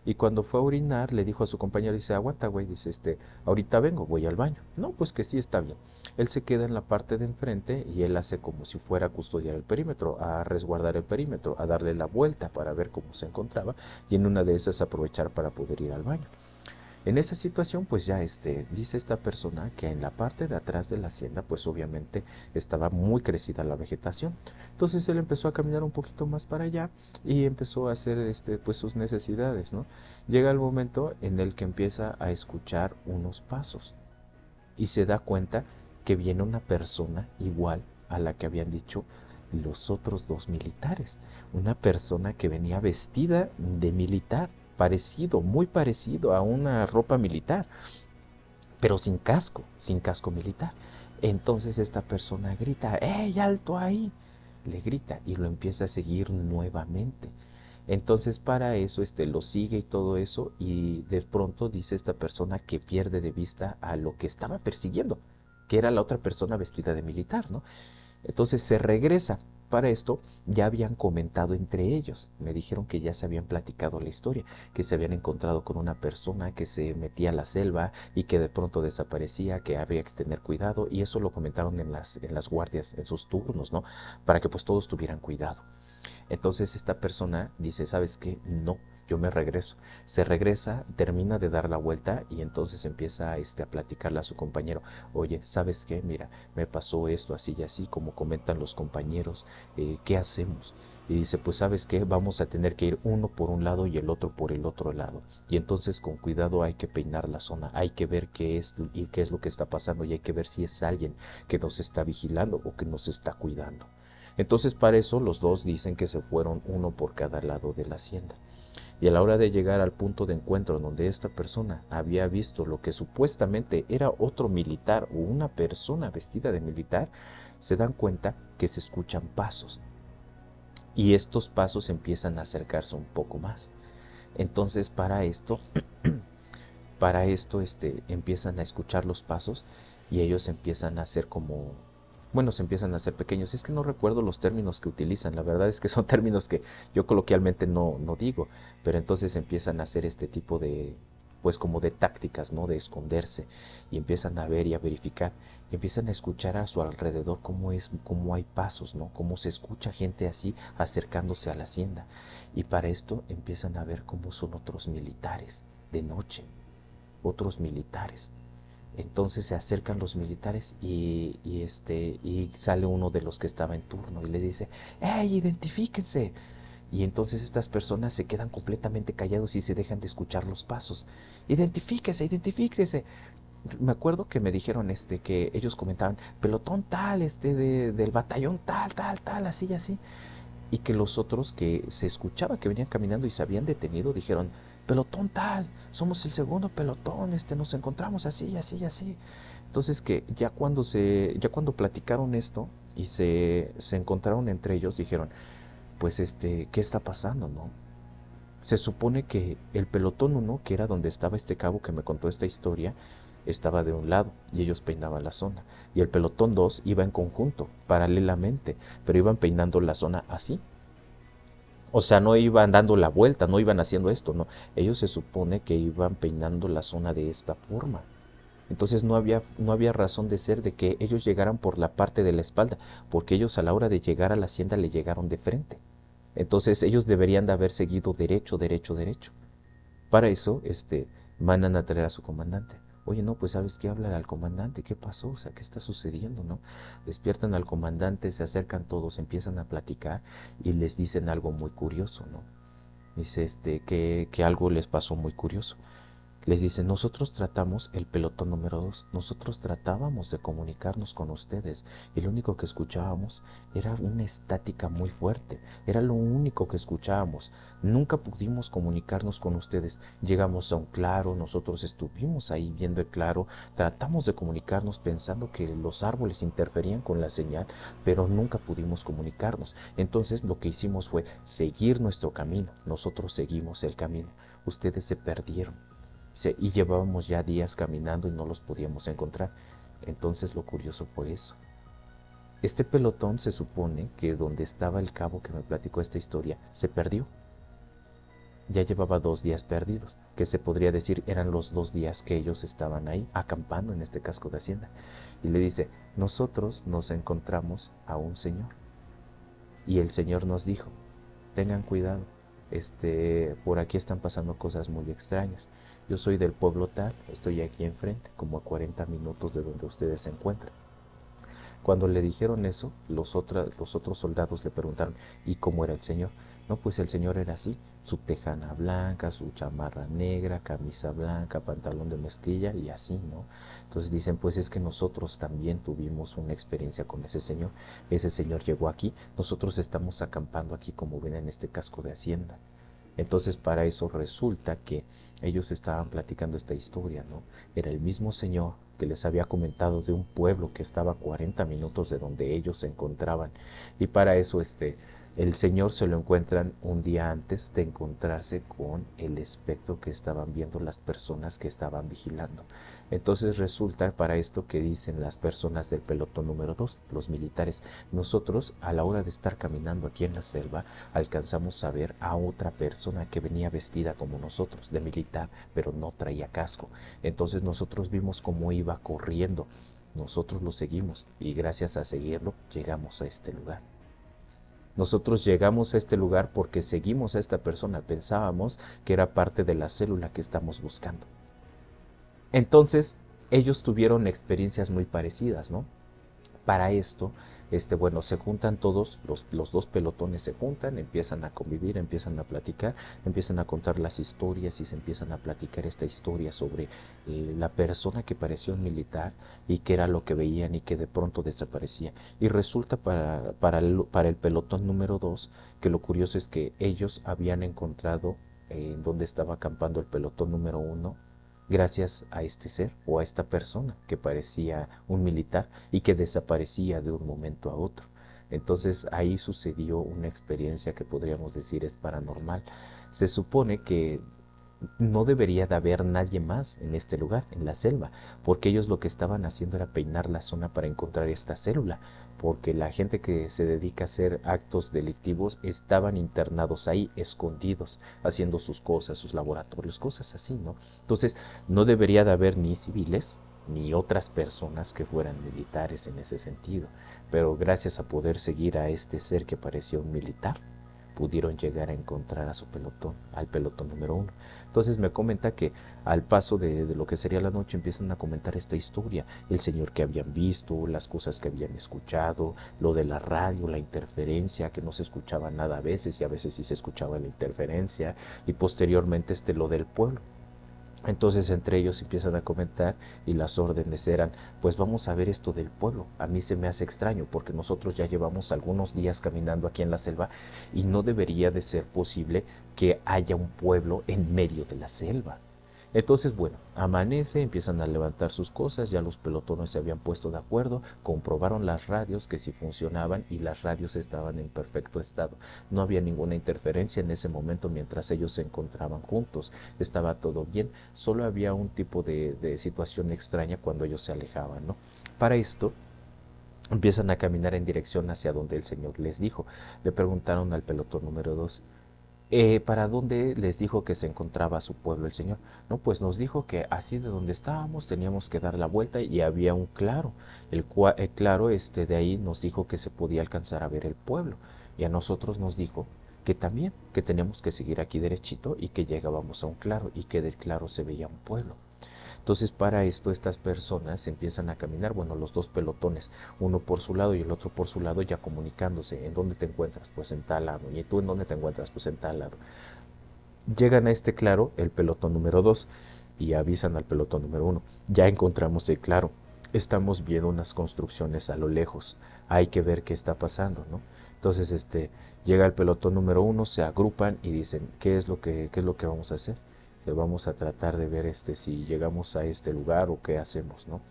y cuando fue a orinar le dijo a su compañero, dice, aguanta güey, dice, ahorita vengo, voy al baño. No, pues que sí, está bien. Él se queda en la parte de enfrente y él hace como si fuera a custodiar el perímetro, a resguardar el perímetro, a darle la vuelta para ver cómo se encontraba, y en una de esas aprovechar para poder ir al baño. En esa situación, pues ya dice esta persona que en la parte de atrás de la hacienda, pues obviamente estaba muy crecida la vegetación. Entonces él empezó a caminar un poquito más para allá y empezó a hacer pues sus necesidades, ¿no? Llega el momento en el que empieza a escuchar unos pasos y se da cuenta que viene una persona igual a la que habían dicho los otros dos militares, una persona que venía vestida de militar, parecido, muy parecido a una ropa militar, pero sin casco militar. Entonces esta persona grita, ¡Ey, alto ahí! Le grita y lo empieza a seguir nuevamente. Entonces para eso lo sigue y todo eso, y de pronto dice esta persona que pierde de vista a lo que estaba persiguiendo, que era la otra persona vestida de militar, ¿no? Entonces se regresa. Para esto ya habían comentado entre ellos, me dijeron que ya se habían platicado la historia, que se habían encontrado con una persona que se metía a la selva y que de pronto desaparecía, que había que tener cuidado, y eso lo comentaron en las guardias, en sus turnos, ¿no? Para que pues todos tuvieran cuidado. Entonces esta persona dice, ¿sabes qué? No, yo me regreso. Se regresa, termina de dar la vuelta y entonces empieza a platicarle a su compañero. Oye, ¿sabes qué? Mira, me pasó esto así y así, como comentan los compañeros. ¿Qué hacemos? Y dice, pues ¿sabes qué? Vamos a tener que ir uno por un lado y el otro por el otro lado. Y entonces con cuidado hay que peinar la zona, hay que ver qué es lo que está pasando, y hay que ver si es alguien que nos está vigilando o que nos está cuidando. Entonces para eso los dos dicen que se fueron uno por cada lado de la hacienda. Y a la hora de llegar al punto de encuentro donde esta persona había visto lo que supuestamente era otro militar o una persona vestida de militar, se dan cuenta que se escuchan pasos. Y estos pasos empiezan a acercarse un poco más. Entonces para esto empiezan a escuchar los pasos y ellos empiezan a hacer como, bueno, se empiezan a hacer pequeños. Es que no recuerdo los términos que utilizan, la verdad es que son términos que yo coloquialmente no digo, pero entonces empiezan a hacer este tipo de, pues como de tácticas, ¿no? De esconderse, y empiezan a ver y a verificar, y empiezan a escuchar a su alrededor cómo hay pasos, ¿no? Cómo se escucha gente así acercándose a la hacienda, y para esto empiezan a ver cómo son otros militares de noche, otros militares. Entonces se acercan los militares y sale uno de los que estaba en turno y les dice: ¡Ey, identifíquense! Y entonces estas personas se quedan completamente callados y se dejan de escuchar los pasos. ¡Identifíquese, identifíquese! Me acuerdo que me dijeron que ellos comentaban pelotón tal, del batallón tal, tal, tal, así, así. Y que los otros que se escuchaba que venían caminando y se habían detenido dijeron: pelotón tal, somos el segundo pelotón, nos encontramos así, así, así. Entonces que ya cuando platicaron esto y se encontraron entre ellos, dijeron: pues ¿qué está pasando, no? Se supone que el pelotón 1, que era donde estaba este cabo que me contó esta historia, estaba de un lado y ellos peinaban la zona. Y el pelotón 2 iba en conjunto, paralelamente, pero iban peinando la zona así. O sea, no iban dando la vuelta, no iban haciendo esto, no. Ellos se supone que iban peinando la zona de esta forma. Entonces no había razón de ser de que ellos llegaran por la parte de la espalda, porque ellos a la hora de llegar a la hacienda le llegaron de frente. Entonces ellos deberían de haber seguido derecho, derecho, derecho. Para eso, mandan a traer a su comandante. Oye, no, pues ¿sabes qué? Habla al comandante, ¿qué pasó? O sea, ¿qué está sucediendo, no? Despiertan al comandante, se acercan todos, empiezan a platicar y les dicen algo muy curioso, ¿no? Dice que algo les pasó muy curioso. Les dice: nosotros tratamos el pelotón número 2, nosotros tratábamos de comunicarnos con ustedes y lo único que escuchábamos era una estática muy fuerte, era lo único que escuchábamos, nunca pudimos comunicarnos con ustedes, llegamos a un claro, nosotros estuvimos ahí viendo el claro, tratamos de comunicarnos pensando que los árboles interferían con la señal, pero nunca pudimos comunicarnos. Entonces lo que hicimos fue seguir nuestro camino, nosotros seguimos el camino, ustedes se perdieron. Y llevábamos ya días caminando y no los podíamos encontrar. Entonces lo curioso fue eso. Este pelotón se supone que donde estaba el cabo que me platicó esta historia se perdió. Ya llevaba 2 días perdidos, que se podría decir eran los 2 días que ellos estaban ahí acampando en este casco de hacienda. Y le dice: nosotros nos encontramos a un señor. Y el señor nos dijo: tengan cuidado, por aquí están pasando cosas muy extrañas. Yo soy del pueblo tal, estoy aquí enfrente, como a 40 minutos de donde ustedes se encuentran. Cuando le dijeron eso, los otros soldados le preguntaron: ¿y cómo era el señor? No, pues el señor era así: su tejana blanca, su chamarra negra, camisa blanca, pantalón de mezclilla y así, ¿no? Entonces dicen: pues es que nosotros también tuvimos una experiencia con ese señor llegó aquí, nosotros estamos acampando aquí como ven en este casco de hacienda. Entonces para eso resulta que ellos estaban platicando esta historia, ¿no? Era el mismo señor que les había comentado de un pueblo que estaba a 40 minutos de donde ellos se encontraban. Y para eso el señor se lo encuentran un día antes de encontrarse con el espectro que estaban viendo las personas que estaban vigilando. Entonces resulta para esto que dicen las personas del pelotón número 2, los militares: nosotros a la hora de estar caminando aquí en la selva alcanzamos a ver a otra persona que venía vestida como nosotros, de militar, pero no traía casco. Entonces nosotros vimos cómo iba corriendo, nosotros lo seguimos y gracias a seguirlo llegamos a este lugar. Nosotros llegamos a este lugar porque seguimos a esta persona, pensábamos que era parte de la célula que estamos buscando. Entonces, ellos tuvieron experiencias muy parecidas, ¿no? Para esto, bueno, se juntan todos, los dos pelotones se juntan, empiezan a convivir, empiezan a platicar, empiezan a contar las historias y se empiezan a platicar esta historia sobre la persona que parecía un militar y que era lo que veían y que de pronto desaparecía. Y resulta para el pelotón número 2 que lo curioso es que ellos habían encontrado en donde estaba acampando el pelotón número 1 gracias a este ser o a esta persona que parecía un militar y que desaparecía de un momento a otro. Entonces ahí sucedió una experiencia que podríamos decir es paranormal. Se supone que no debería de haber nadie más en este lugar, en la selva, porque ellos lo que estaban haciendo era peinar la zona para encontrar esta célula, porque la gente que se dedica a hacer actos delictivos estaban internados ahí, escondidos, haciendo sus cosas, sus laboratorios, cosas así, ¿no? Entonces, no debería de haber ni civiles, ni otras personas que fueran militares en ese sentido, pero gracias a poder seguir a este ser que parecía un militar, pudieron llegar a encontrar a su pelotón, al pelotón número 1. Entonces me comenta que al paso de lo que sería la noche empiezan a comentar esta historia, el señor que habían visto, las cosas que habían escuchado, lo de la radio, la interferencia, que no se escuchaba nada a veces sí se escuchaba la interferencia, y posteriormente lo del pueblo. Entonces entre ellos empiezan a comentar y las órdenes eran, pues vamos a ver esto del pueblo. A mí se me hace extraño porque nosotros ya llevamos algunos días caminando aquí en la selva y no debería de ser posible que haya un pueblo en medio de la selva. Entonces, bueno, amanece, empiezan a levantar sus cosas, ya los pelotones se habían puesto de acuerdo, comprobaron las radios que sí funcionaban y las radios estaban en perfecto estado. No había ninguna interferencia en ese momento mientras ellos se encontraban juntos, estaba todo bien, solo había un tipo de situación extraña cuando ellos se alejaban, ¿no? Para esto, empiezan a caminar en dirección hacia donde el Señor les dijo. Le preguntaron al pelotón número 2, ¿para dónde les dijo que se encontraba su pueblo el Señor? No, pues nos dijo que así de donde estábamos teníamos que dar la vuelta y había un claro. El claro de ahí nos dijo que se podía alcanzar a ver el pueblo. Y a nosotros nos dijo que también, que teníamos que seguir aquí derechito y que llegábamos a un claro y que del claro se veía un pueblo. Entonces para esto estas personas empiezan a caminar, bueno, los dos pelotones, uno por su lado y el otro por su lado, ya comunicándose. ¿En dónde te encuentras? Pues en tal lado. ¿Y tú en dónde te encuentras? Pues en tal lado. Llegan a este claro el pelotón número 2 y avisan al pelotón número 1. Ya encontramos el claro. Estamos viendo unas construcciones a lo lejos. Hay que ver qué está pasando, ¿no? Entonces llega el pelotón número 1, se agrupan y dicen, qué es lo que vamos a hacer? Vamos a tratar de ver si llegamos a este lugar o qué hacemos, ¿no?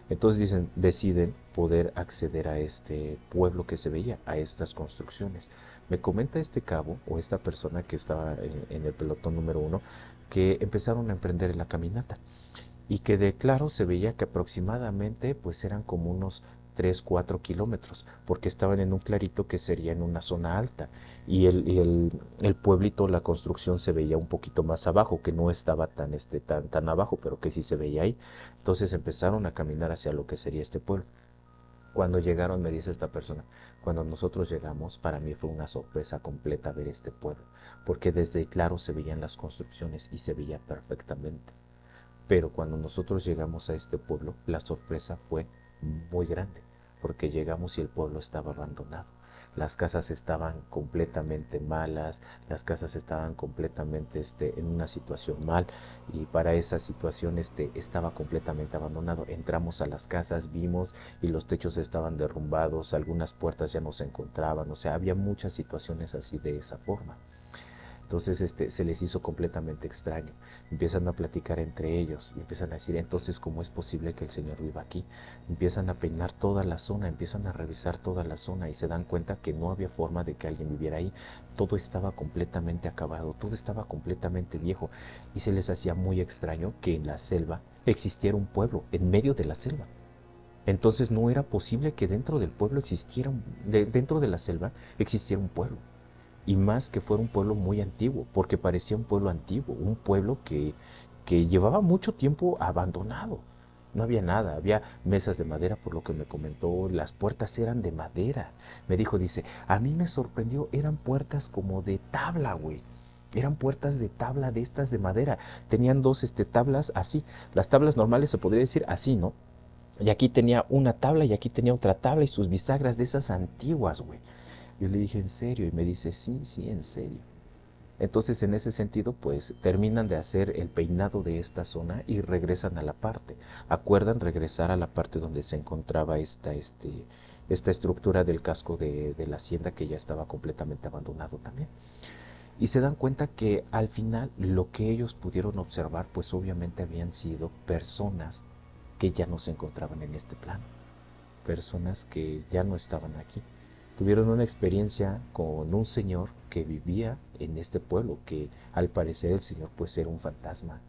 Entonces deciden poder acceder a este pueblo que se veía, a estas construcciones. Me comenta este cabo o esta persona que estaba en el pelotón número 1 que empezaron a emprender la caminata y que de claro se veía que aproximadamente pues eran como unos 3 4 kilómetros, porque estaban en un clarito que sería en una zona alta y el pueblito, la construcción se veía un poquito más abajo, que no estaba tan abajo, pero que sí se veía ahí. Entonces empezaron a caminar hacia lo que sería este pueblo. Cuando llegaron, me dice esta persona, cuando nosotros llegamos, para mí fue una sorpresa completa ver este pueblo, porque desde claro se veían las construcciones y se veía perfectamente. Pero cuando nosotros llegamos a este pueblo, la sorpresa fue muy grande, porque llegamos y el pueblo estaba abandonado. Las casas estaban completamente malas, las casas estaban completamente en una situación mal, y para esa situación estaba completamente abandonado. Entramos a las casas, vimos y los techos estaban derrumbados, algunas puertas ya no se encontraban, o sea, había muchas situaciones así de esa forma. Entonces se les hizo completamente extraño. Empiezan a platicar entre ellos y empiezan a decir, entonces, ¿cómo es posible que el Señor viva aquí? Empiezan a peinar toda la zona, empiezan a revisar toda la zona y se dan cuenta que no había forma de que alguien viviera ahí. Todo estaba completamente acabado, todo estaba completamente viejo y se les hacía muy extraño que en la selva existiera un pueblo, en medio de la selva. Entonces no era posible que dentro del pueblo dentro de la selva existiera un pueblo. Y más que fuera un pueblo muy antiguo, porque parecía un pueblo antiguo, un pueblo que llevaba mucho tiempo abandonado. No había nada, había mesas de madera, por lo que me comentó, las puertas eran de madera. Me dijo, dice, a mí me sorprendió, eran puertas como de tabla, güey. Eran puertas de tabla de estas de madera. Tenían dos tablas así. Las tablas normales se podría decir así, ¿no? Y aquí tenía una tabla y aquí tenía otra tabla y sus bisagras de esas antiguas, güey. Yo le dije, ¿en serio? Y me dice, sí, sí, en serio. Entonces, en ese sentido, pues terminan de hacer el peinado de esta zona y regresan a la parte. Acuerdan regresar a la parte donde se encontraba esta estructura del casco de la hacienda que ya estaba completamente abandonado también. y se dan cuenta que al final lo que ellos pudieron observar pues obviamente habían sido personas que ya no se encontraban en este plano, personas que ya no estaban aquí. Tuvieron una experiencia con un señor que vivía en este pueblo, que al parecer el señor pues era un fantasma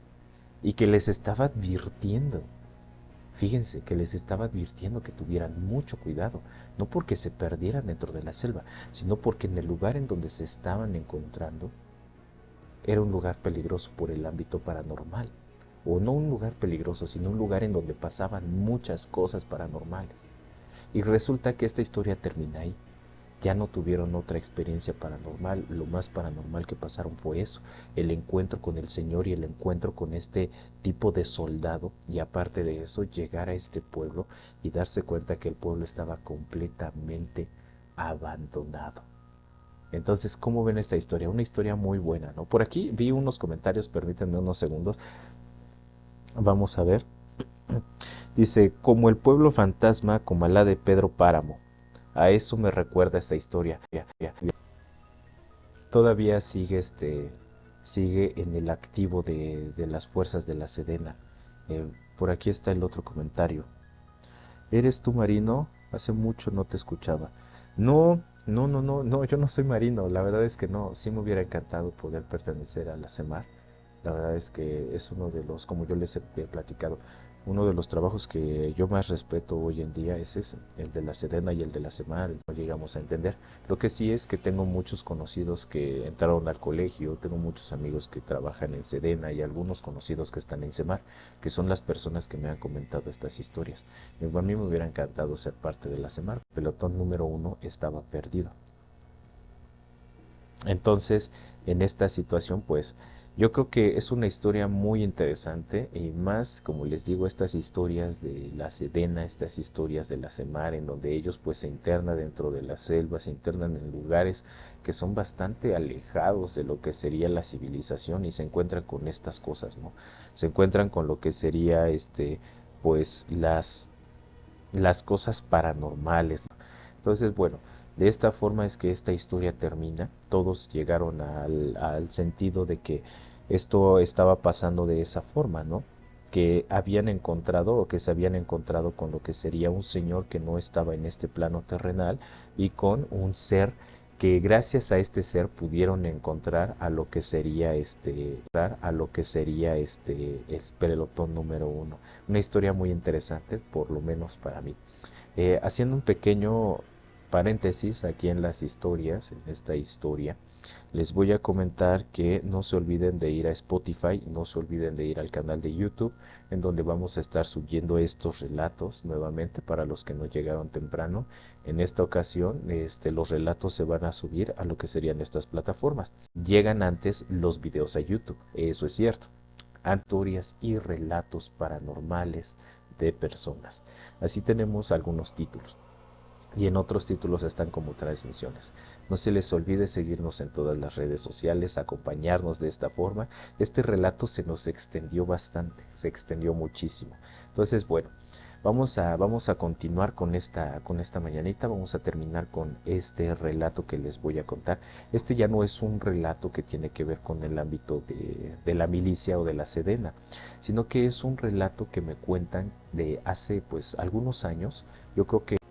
y que les estaba advirtiendo. Fíjense que les estaba advirtiendo que tuvieran mucho cuidado, no porque se perdieran dentro de la selva, sino porque en el lugar en donde se estaban encontrando era un lugar peligroso por el ámbito paranormal. O no un lugar peligroso, sino un lugar en donde pasaban muchas cosas paranormales. Y resulta que esta historia termina ahí. Ya no tuvieron otra experiencia paranormal. Lo más paranormal que pasaron fue eso, el encuentro con el Señor y el encuentro con este tipo de soldado, y aparte de eso llegar a este pueblo y darse cuenta que el pueblo estaba completamente abandonado. Entonces, ¿cómo ven esta historia? Una historia muy buena, ¿no? Por aquí vi unos comentarios, permítanme unos segundos. Vamos a ver. Dice, como el pueblo fantasma, como la de Pedro Páramo. A eso me recuerda esta historia. Todavía sigue en el activo de las fuerzas de la Sedena. Por aquí está el otro comentario. ¿Eres tú marino? Hace mucho no te escuchaba. No, no, yo no soy marino. La verdad es que no. Sí me hubiera encantado poder pertenecer a la CEMAR. La verdad es que es uno de los, como yo les he platicado, uno de los trabajos que yo más respeto hoy en día es ese, el de la Sedena y el de la CEMAR. No llegamos a entender. Lo que sí es que tengo muchos conocidos que entraron al colegio, tengo muchos amigos que trabajan en Sedena y algunos conocidos que están en CEMAR, que son las personas que me han comentado estas historias. A mí me hubiera encantado ser parte de la CEMAR. El pelotón número 1 estaba perdido. Entonces, en esta situación, pues, yo creo que es una historia muy interesante y más, como les digo, estas historias de la Sedena, estas historias de la CEMAR, en donde ellos pues se internan dentro de las selvas, se internan en lugares que son bastante alejados de lo que sería la civilización y se encuentran con estas cosas, ¿no? Se encuentran con lo que sería, pues, las cosas paranormales. Entonces, bueno, de esta forma es que esta historia termina. Todos llegaron al sentido de que esto estaba pasando de esa forma, ¿no? Que habían encontrado o que se habían encontrado con lo que sería un señor que no estaba en este plano terrenal y con un ser que gracias a este ser pudieron encontrar a lo que sería el pelotón número 1. Una historia muy interesante, por lo menos para mí. Haciendo un pequeño paréntesis aquí en las historias, en esta historia, les voy a comentar que no se olviden de ir a Spotify, no se olviden de ir al canal de YouTube, en donde vamos a estar subiendo estos relatos nuevamente para los que no llegaron temprano. En esta ocasión, los relatos se van a subir a lo que serían estas plataformas. Llegan antes los videos a YouTube, eso es cierto. Historias y relatos paranormales de personas. Así tenemos algunos títulos. Y en otros títulos están como transmisiones. No se les olvide seguirnos en todas las redes sociales, acompañarnos de esta forma. Este relato se nos extendió bastante, se extendió muchísimo. Entonces, bueno, vamos a continuar con esta mañanita. Vamos a terminar con este relato que les voy a contar. Este ya no es un relato que tiene que ver con el ámbito de la milicia o de la Sedena, sino que es un relato que me cuentan de hace pues algunos años. Yo creo que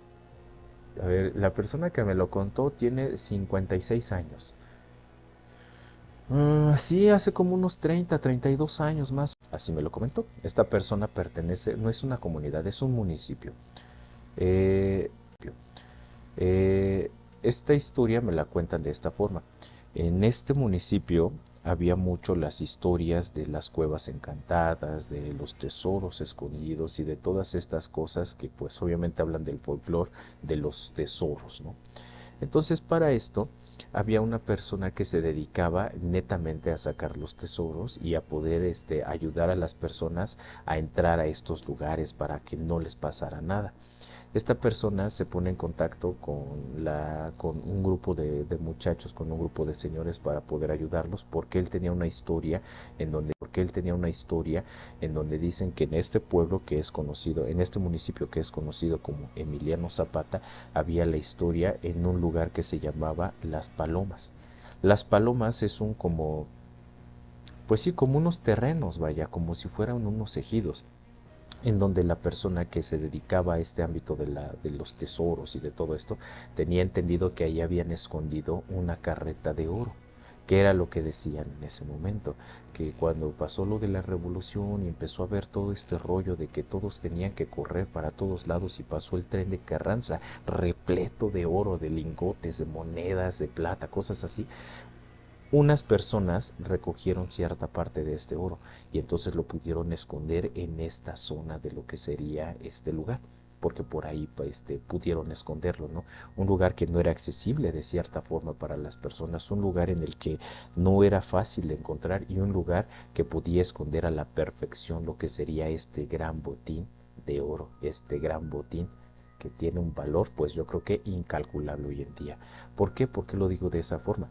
a ver, la persona que me lo contó tiene 56 años. Sí, hace como unos 32 años más. Así me lo comentó. Esta persona pertenece, no es una comunidad, es un municipio. Eh, Esta historia me la cuentan de esta forma. En este municipio había mucho las historias de las cuevas encantadas, de los tesoros escondidos y de todas estas cosas que pues obviamente hablan del folclore de los tesoros, ¿no? Entonces para esto había una persona que se dedicaba netamente a sacar los tesoros y a poder ayudar a las personas a entrar a estos lugares para que no les pasara nada. Esta persona se pone en contacto con un grupo de muchachos, con un grupo de señores para poder ayudarlos, porque él tenía una historia en donde dicen que en este pueblo que es conocido, en este municipio que es conocido como Emiliano Zapata, había la historia en un lugar que se llamaba Las Palomas. Las palomas es un como, pues sí, como unos terrenos, vaya, como si fueran unos ejidos, en donde la persona que se dedicaba a este ámbito de los tesoros y de todo esto, tenía entendido que ahí habían escondido una carreta de oro, que era lo que decían en ese momento, que cuando pasó lo de la revolución y empezó a ver todo este rollo de que todos tenían que correr para todos lados y pasó el tren de Carranza repleto de oro, de lingotes, de monedas, de plata, cosas así, unas personas recogieron cierta parte de este oro y entonces lo pudieron esconder en esta zona de lo que sería este lugar, porque por ahí pudieron esconderlo, ¿no? Un lugar que no era accesible de cierta forma para las personas, un lugar en el que no era fácil de encontrar y un lugar que podía esconder a la perfección lo que sería este gran botín de oro, este gran botín que tiene un valor, pues yo creo que incalculable hoy en día. ¿Por qué? ¿Por qué lo digo de esa forma?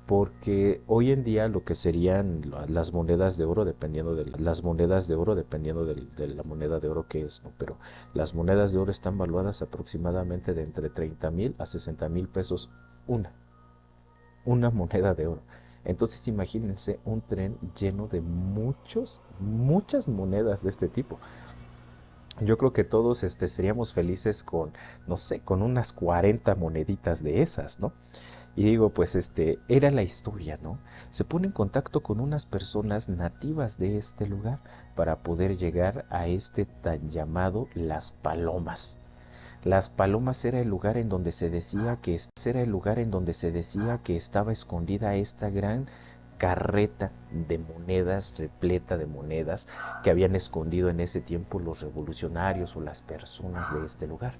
Porque hoy en día lo que serían las monedas de oro, dependiendo de las monedas de oro, dependiendo de la moneda de oro que es, ¿no? Pero las monedas de oro están valuadas aproximadamente de entre 30,000 a 60,000 pesos una, una moneda de oro. Entonces imagínense un tren lleno de muchas monedas de este tipo. Yo creo que todos seríamos felices con, no sé, con unas 40 moneditas de esas, ¿no? Y digo, pues era la historia, ¿no? Se pone en contacto con unas personas nativas de este lugar para poder llegar a este tan llamado Las Palomas. Las Palomas era el lugar en donde se decía que era el lugar en donde se decía que estaba escondida esta gran carreta de monedas, repleta de monedas que habían escondido en ese tiempo los revolucionarios o las personas de este lugar.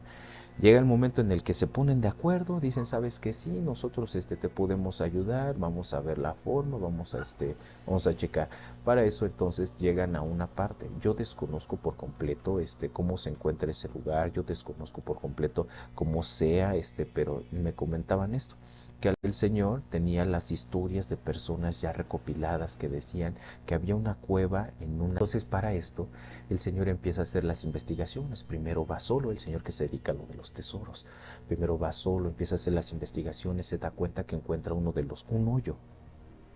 Llega el momento en el que se ponen de acuerdo, dicen, sabes que sí, nosotros te podemos ayudar, vamos a ver la forma, vamos a checar. Para eso entonces llegan a una parte. Yo desconozco por completo cómo se encuentra ese lugar, yo desconozco por completo cómo sea pero me comentaban esto, que el Señor tenía las historias de personas ya recopiladas que decían que había una cueva en una. Entonces para esto el Señor empieza a hacer las investigaciones. Primero va solo, el Señor que se dedica a lo de los tesoros. Primero va solo, empieza a hacer las investigaciones, se da cuenta que encuentra un hoyo,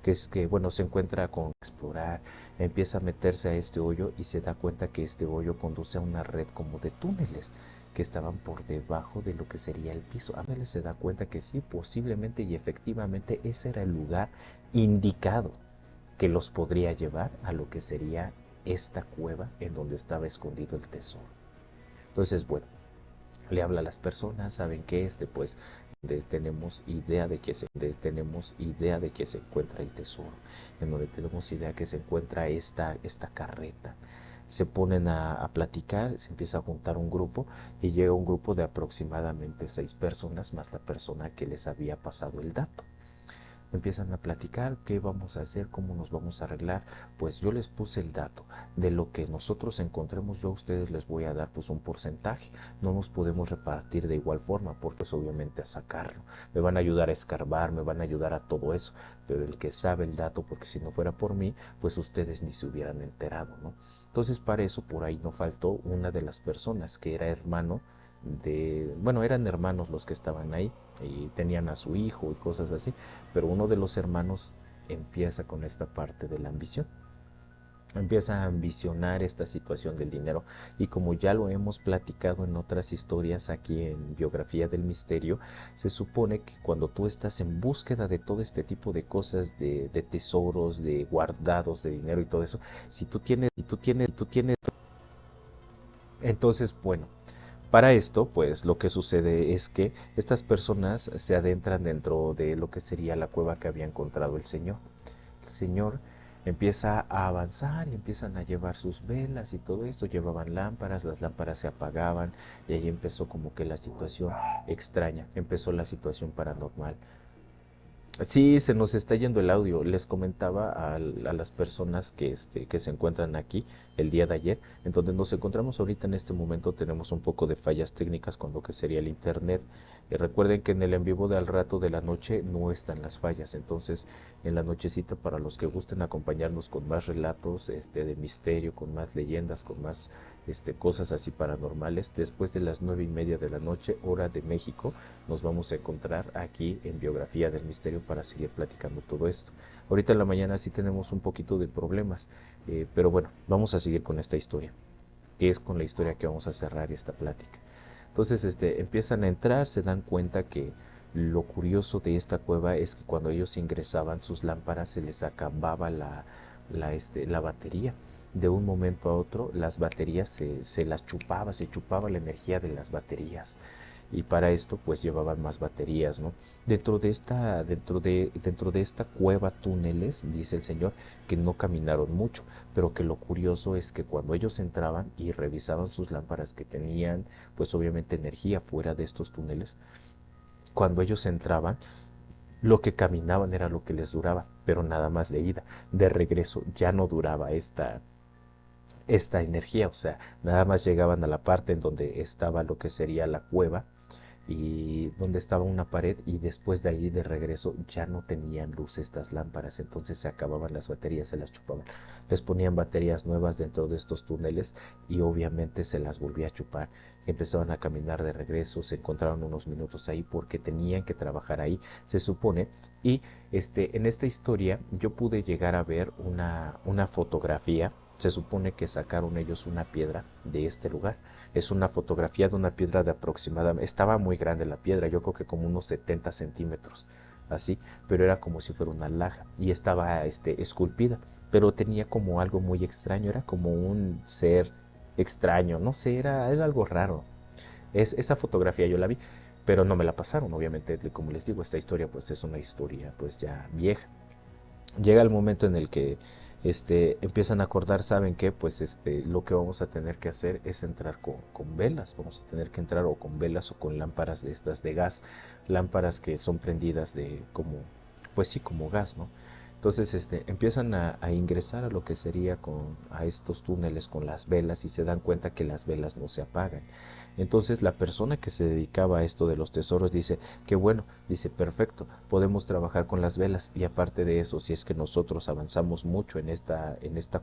que es que, bueno, se encuentra con explorar, empieza a meterse a este hoyo y se da cuenta que este hoyo conduce a una red como de túneles que estaban por debajo de lo que sería el piso. A veces se da cuenta que sí, posiblemente y efectivamente ese era el lugar indicado que los podría llevar a lo que sería esta cueva en donde estaba escondido el tesoro. Entonces, bueno, le habla a las personas, saben que pues tenemos idea de tenemos idea de que se encuentra el tesoro, en donde tenemos idea que se encuentra esta carreta. Se ponen a platicar, se empieza a juntar un grupo y llega un grupo de aproximadamente 6 personas más la persona que les había pasado el dato. Empiezan a platicar qué vamos a hacer, cómo nos vamos a arreglar. Pues yo les puse el dato de lo que nosotros encontremos, yo a ustedes les voy a dar pues un porcentaje. No nos podemos repartir de igual forma porque es obviamente a sacarlo. Me van a ayudar a escarbar, me van a ayudar a todo eso, pero el que sabe el dato, porque si no fuera por mí, pues ustedes ni se hubieran enterado, ¿no? Entonces para eso por ahí no faltó una de las personas que era hermano bueno, eran hermanos los que estaban ahí y tenían a su hijo y cosas así, pero uno de los hermanos empieza con esta parte de la ambición. Empieza a ambicionar esta situación del dinero y como ya lo hemos platicado en otras historias aquí en Biografía del Misterio, se supone que cuando tú estás en búsqueda de todo este tipo de cosas, de tesoros, de guardados, de dinero y todo eso, si tú tienes, entonces, bueno, para esto, pues lo que sucede es que estas personas se adentran dentro de lo que sería la cueva que había encontrado el Señor. El Señor empieza a avanzar y empiezan a llevar sus velas y todo esto, llevaban lámparas, las lámparas se apagaban y ahí empezó como que la situación extraña, empezó la situación paranormal. Sí, se nos está yendo el audio. Les comentaba a las personas que se encuentran aquí el día de ayer, en donde nos encontramos ahorita en este momento tenemos un poco de fallas técnicas con lo que sería el internet. Recuerden que en el en vivo de al rato de la noche no están las fallas, entonces en la nochecita para los que gusten acompañarnos con más relatos de misterio, con más leyendas, con más cosas así paranormales, después de las 9:30 de la noche, hora de México, nos vamos a encontrar aquí en Biografía del Misterio para seguir platicando todo esto. Ahorita en la mañana sí tenemos un poquito de problemas, pero bueno, vamos a seguir con esta historia, que es con la historia que vamos a cerrar esta plática. Entonces, empiezan a entrar, se dan cuenta que lo curioso de esta cueva es que cuando ellos ingresaban, sus lámparas se les acababa la batería. De un momento a otro, las baterías se las chupaba, se chupaba la energía de las baterías. Y para esto, pues llevaban más baterías, ¿no? Dentro de esta cueva túneles, dice el Señor, que no caminaron mucho, pero que lo curioso es que cuando ellos entraban y revisaban sus lámparas que tenían, pues obviamente energía fuera de estos túneles, cuando ellos entraban, lo que caminaban era lo que les duraba, pero nada más de ida. De regreso ya no duraba esta energía, o sea, nada más llegaban a la parte en donde estaba lo que sería la cueva y donde estaba una pared, y después de ahí de regreso ya no tenían luz estas lámparas, entonces se acababan las baterías, se las chupaban, les ponían baterías nuevas dentro de estos túneles y obviamente se las volvía a chupar. Empezaban a caminar de regreso, se encontraron unos minutos ahí porque tenían que trabajar ahí, se supone. Y en esta historia yo pude llegar a ver una fotografía. Se supone que sacaron ellos una piedra de este lugar. Es una fotografía de una piedra de aproximadamente, estaba muy grande la piedra, yo creo que como unos 70 centímetros, así, pero era como si fuera una laja y estaba esculpida, pero tenía como algo muy extraño, era como un ser extraño, no sé, era algo raro. Esa fotografía yo la vi, pero no me la pasaron, obviamente, como les digo, esta historia pues es una historia pues ya vieja. Llega el momento en el que empiezan a acordar, ¿saben qué? Pues lo que vamos a tener que hacer es entrar con velas, vamos a tener que entrar o con velas o con lámparas de estas de gas, lámparas que son prendidas de como, pues sí, como gas, ¿no? Entonces empiezan a ingresar a lo que sería a estos túneles con las velas y se dan cuenta que las velas no se apagan. Entonces la persona que se dedicaba a esto de los tesoros dice que bueno, dice perfecto, podemos trabajar con las velas y aparte de eso, si es que nosotros avanzamos mucho en esta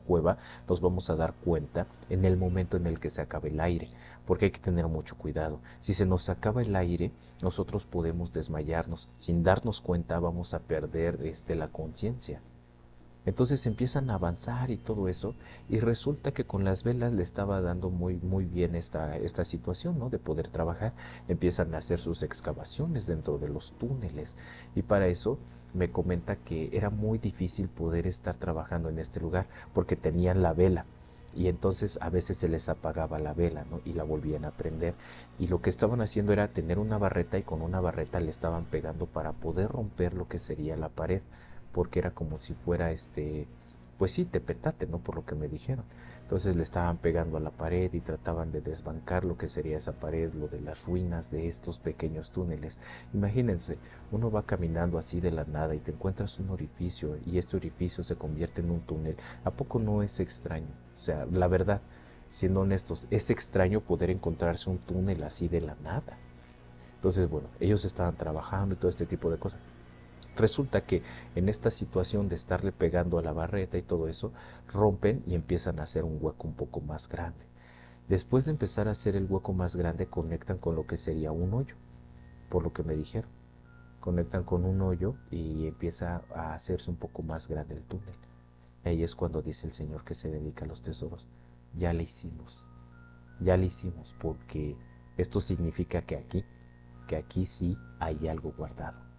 cueva, nos vamos a dar cuenta en el momento en el que se acabe el aire, porque hay que tener mucho cuidado. Si se nos acaba el aire, nosotros podemos desmayarnos, sin darnos cuenta vamos a perder la conciencia. Entonces empiezan a avanzar y todo eso, y resulta que con las velas le estaba dando muy, muy bien esta situación, ¿no? De poder trabajar. Empiezan a hacer sus excavaciones dentro de los túneles, y para eso me comenta que era muy difícil poder estar trabajando en este lugar, porque tenían la vela, y entonces a veces se les apagaba la vela, ¿no? Y la volvían a prender, y lo que estaban haciendo era tener una barreta, y con una barreta le estaban pegando para poder romper lo que sería la pared, porque era como si fuera pues sí, tepetate, ¿no? Por lo que me dijeron. Entonces le estaban pegando a la pared y trataban de desbancar lo que sería esa pared, lo de las ruinas de estos pequeños túneles. Imagínense, uno va caminando así de la nada y te encuentras un orificio y este orificio se convierte en un túnel. ¿A poco no es extraño? O sea, la verdad, siendo honestos, es extraño poder encontrarse un túnel así de la nada. Entonces, bueno, ellos estaban trabajando y todo este tipo de cosas. Resulta que en esta situación de estarle pegando a la barreta y todo eso, rompen y empiezan a hacer un hueco un poco más grande. Después de empezar a hacer el hueco más grande, conectan con lo que sería un hoyo, por lo que me dijeron. Conectan con un hoyo y empieza a hacerse un poco más grande el túnel. Ahí es cuando dice el Señor que se dedica a los tesoros: ya le hicimos, porque esto significa que aquí sí hay algo guardado.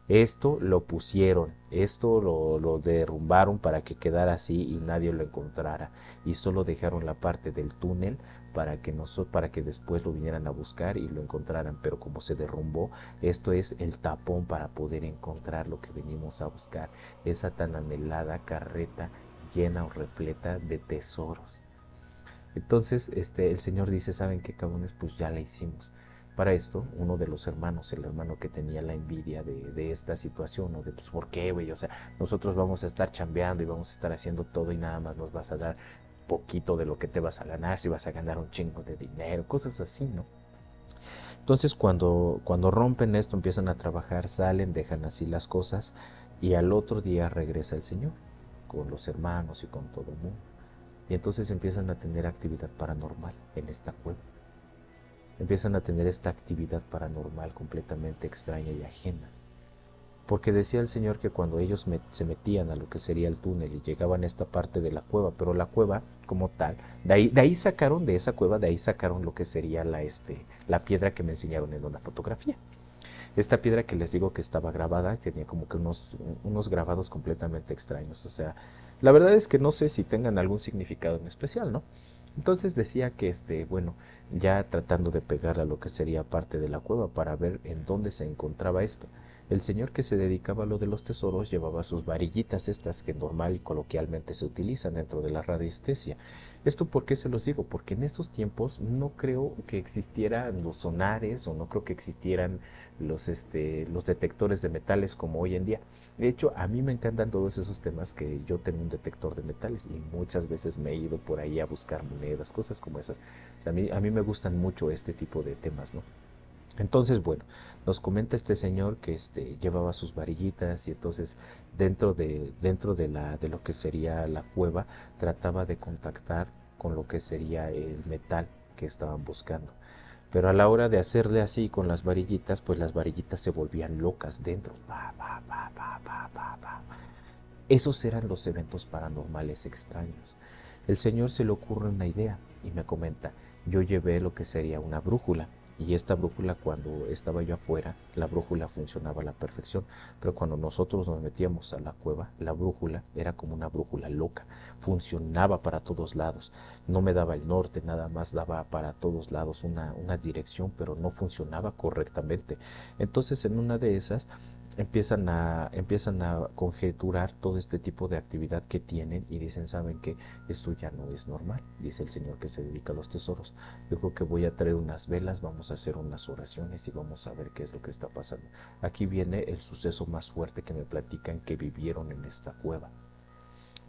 Esto lo pusieron, esto lo derrumbaron para que quedara así y nadie lo encontrara, y solo dejaron la parte del túnel para que después lo vinieran a buscar y lo encontraran, pero como se derrumbó, esto es el tapón para poder encontrar lo que venimos a buscar, esa tan anhelada carreta llena o repleta de tesoros. Entonces el Señor dice: ¿saben qué, cabrones? Pues ya la hicimos. Para esto, uno de los hermanos, el hermano que tenía la envidia de esta situación, o de pues, ¿por qué, güey? O sea, nosotros vamos a estar chambeando y vamos a estar haciendo todo y nada más nos vas a dar poquito de lo que te vas a ganar, si vas a ganar un chingo de dinero, cosas así, ¿no? Entonces cuando rompen esto, empiezan a trabajar, salen, dejan así las cosas, y al otro día regresa el Señor con los hermanos y con todo el mundo. y entonces empiezan a tener actividad paranormal en esta cueva. Empiezan a tener esta actividad paranormal completamente extraña y ajena. Porque decía el Señor que cuando ellos se metían a lo que sería el túnel y llegaban a esta parte de la cueva, pero la cueva como tal, de ahí sacaron, de esa cueva, de ahí sacaron lo que sería la piedra que me enseñaron en una fotografía. Esta piedra que les digo que estaba grabada tenía como que unos grabados completamente extraños. O sea, la verdad es que no sé si tengan algún significado en especial, ¿no? Entonces decía que bueno, ya tratando de pegar a lo que sería parte de la cueva para ver en dónde se encontraba esto. El señor que se dedicaba a lo de los tesoros llevaba sus varillitas estas que normal y coloquialmente se utilizan dentro de la radiestesia. ¿Esto por qué se los digo? Porque en esos tiempos no creo que existieran los sonares o no creo que existieran los detectores de metales como hoy en día. De hecho, a mí me encantan todos esos temas que yo tengo un detector de metales y muchas veces me he ido por ahí a buscar monedas, cosas como esas. O sea, a mí me gustan mucho este tipo de temas, ¿no? Entonces, bueno, nos comenta este señor que llevaba sus varillitas y entonces dentro de lo que sería la cueva trataba de contactar con lo que sería el metal que estaban buscando. Pero a la hora de hacerle así con las varillitas, pues las varillitas se volvían locas dentro. Pa, pa, pa, pa, pa, pa, pa. Esos eran los eventos paranormales extraños. El señor se le ocurre una idea y me comenta, yo llevé lo que sería una brújula y esta brújula cuando estaba yo afuera, la brújula funcionaba a la perfección, pero cuando nosotros nos metíamos a la cueva, la brújula era como una brújula loca, funcionaba para todos lados, no me daba el norte, nada más daba para todos lados una dirección, pero no funcionaba correctamente. Entonces en una de esas empiezan a conjeturar todo este tipo de actividad que tienen y dicen, ¿saben qué? Esto ya no es normal, dice el señor que se dedica a los tesoros. Yo creo que voy a traer unas velas, vamos a hacer unas oraciones y vamos a ver qué es lo que está pasando. Aquí viene el suceso más fuerte que me platican que vivieron en esta cueva.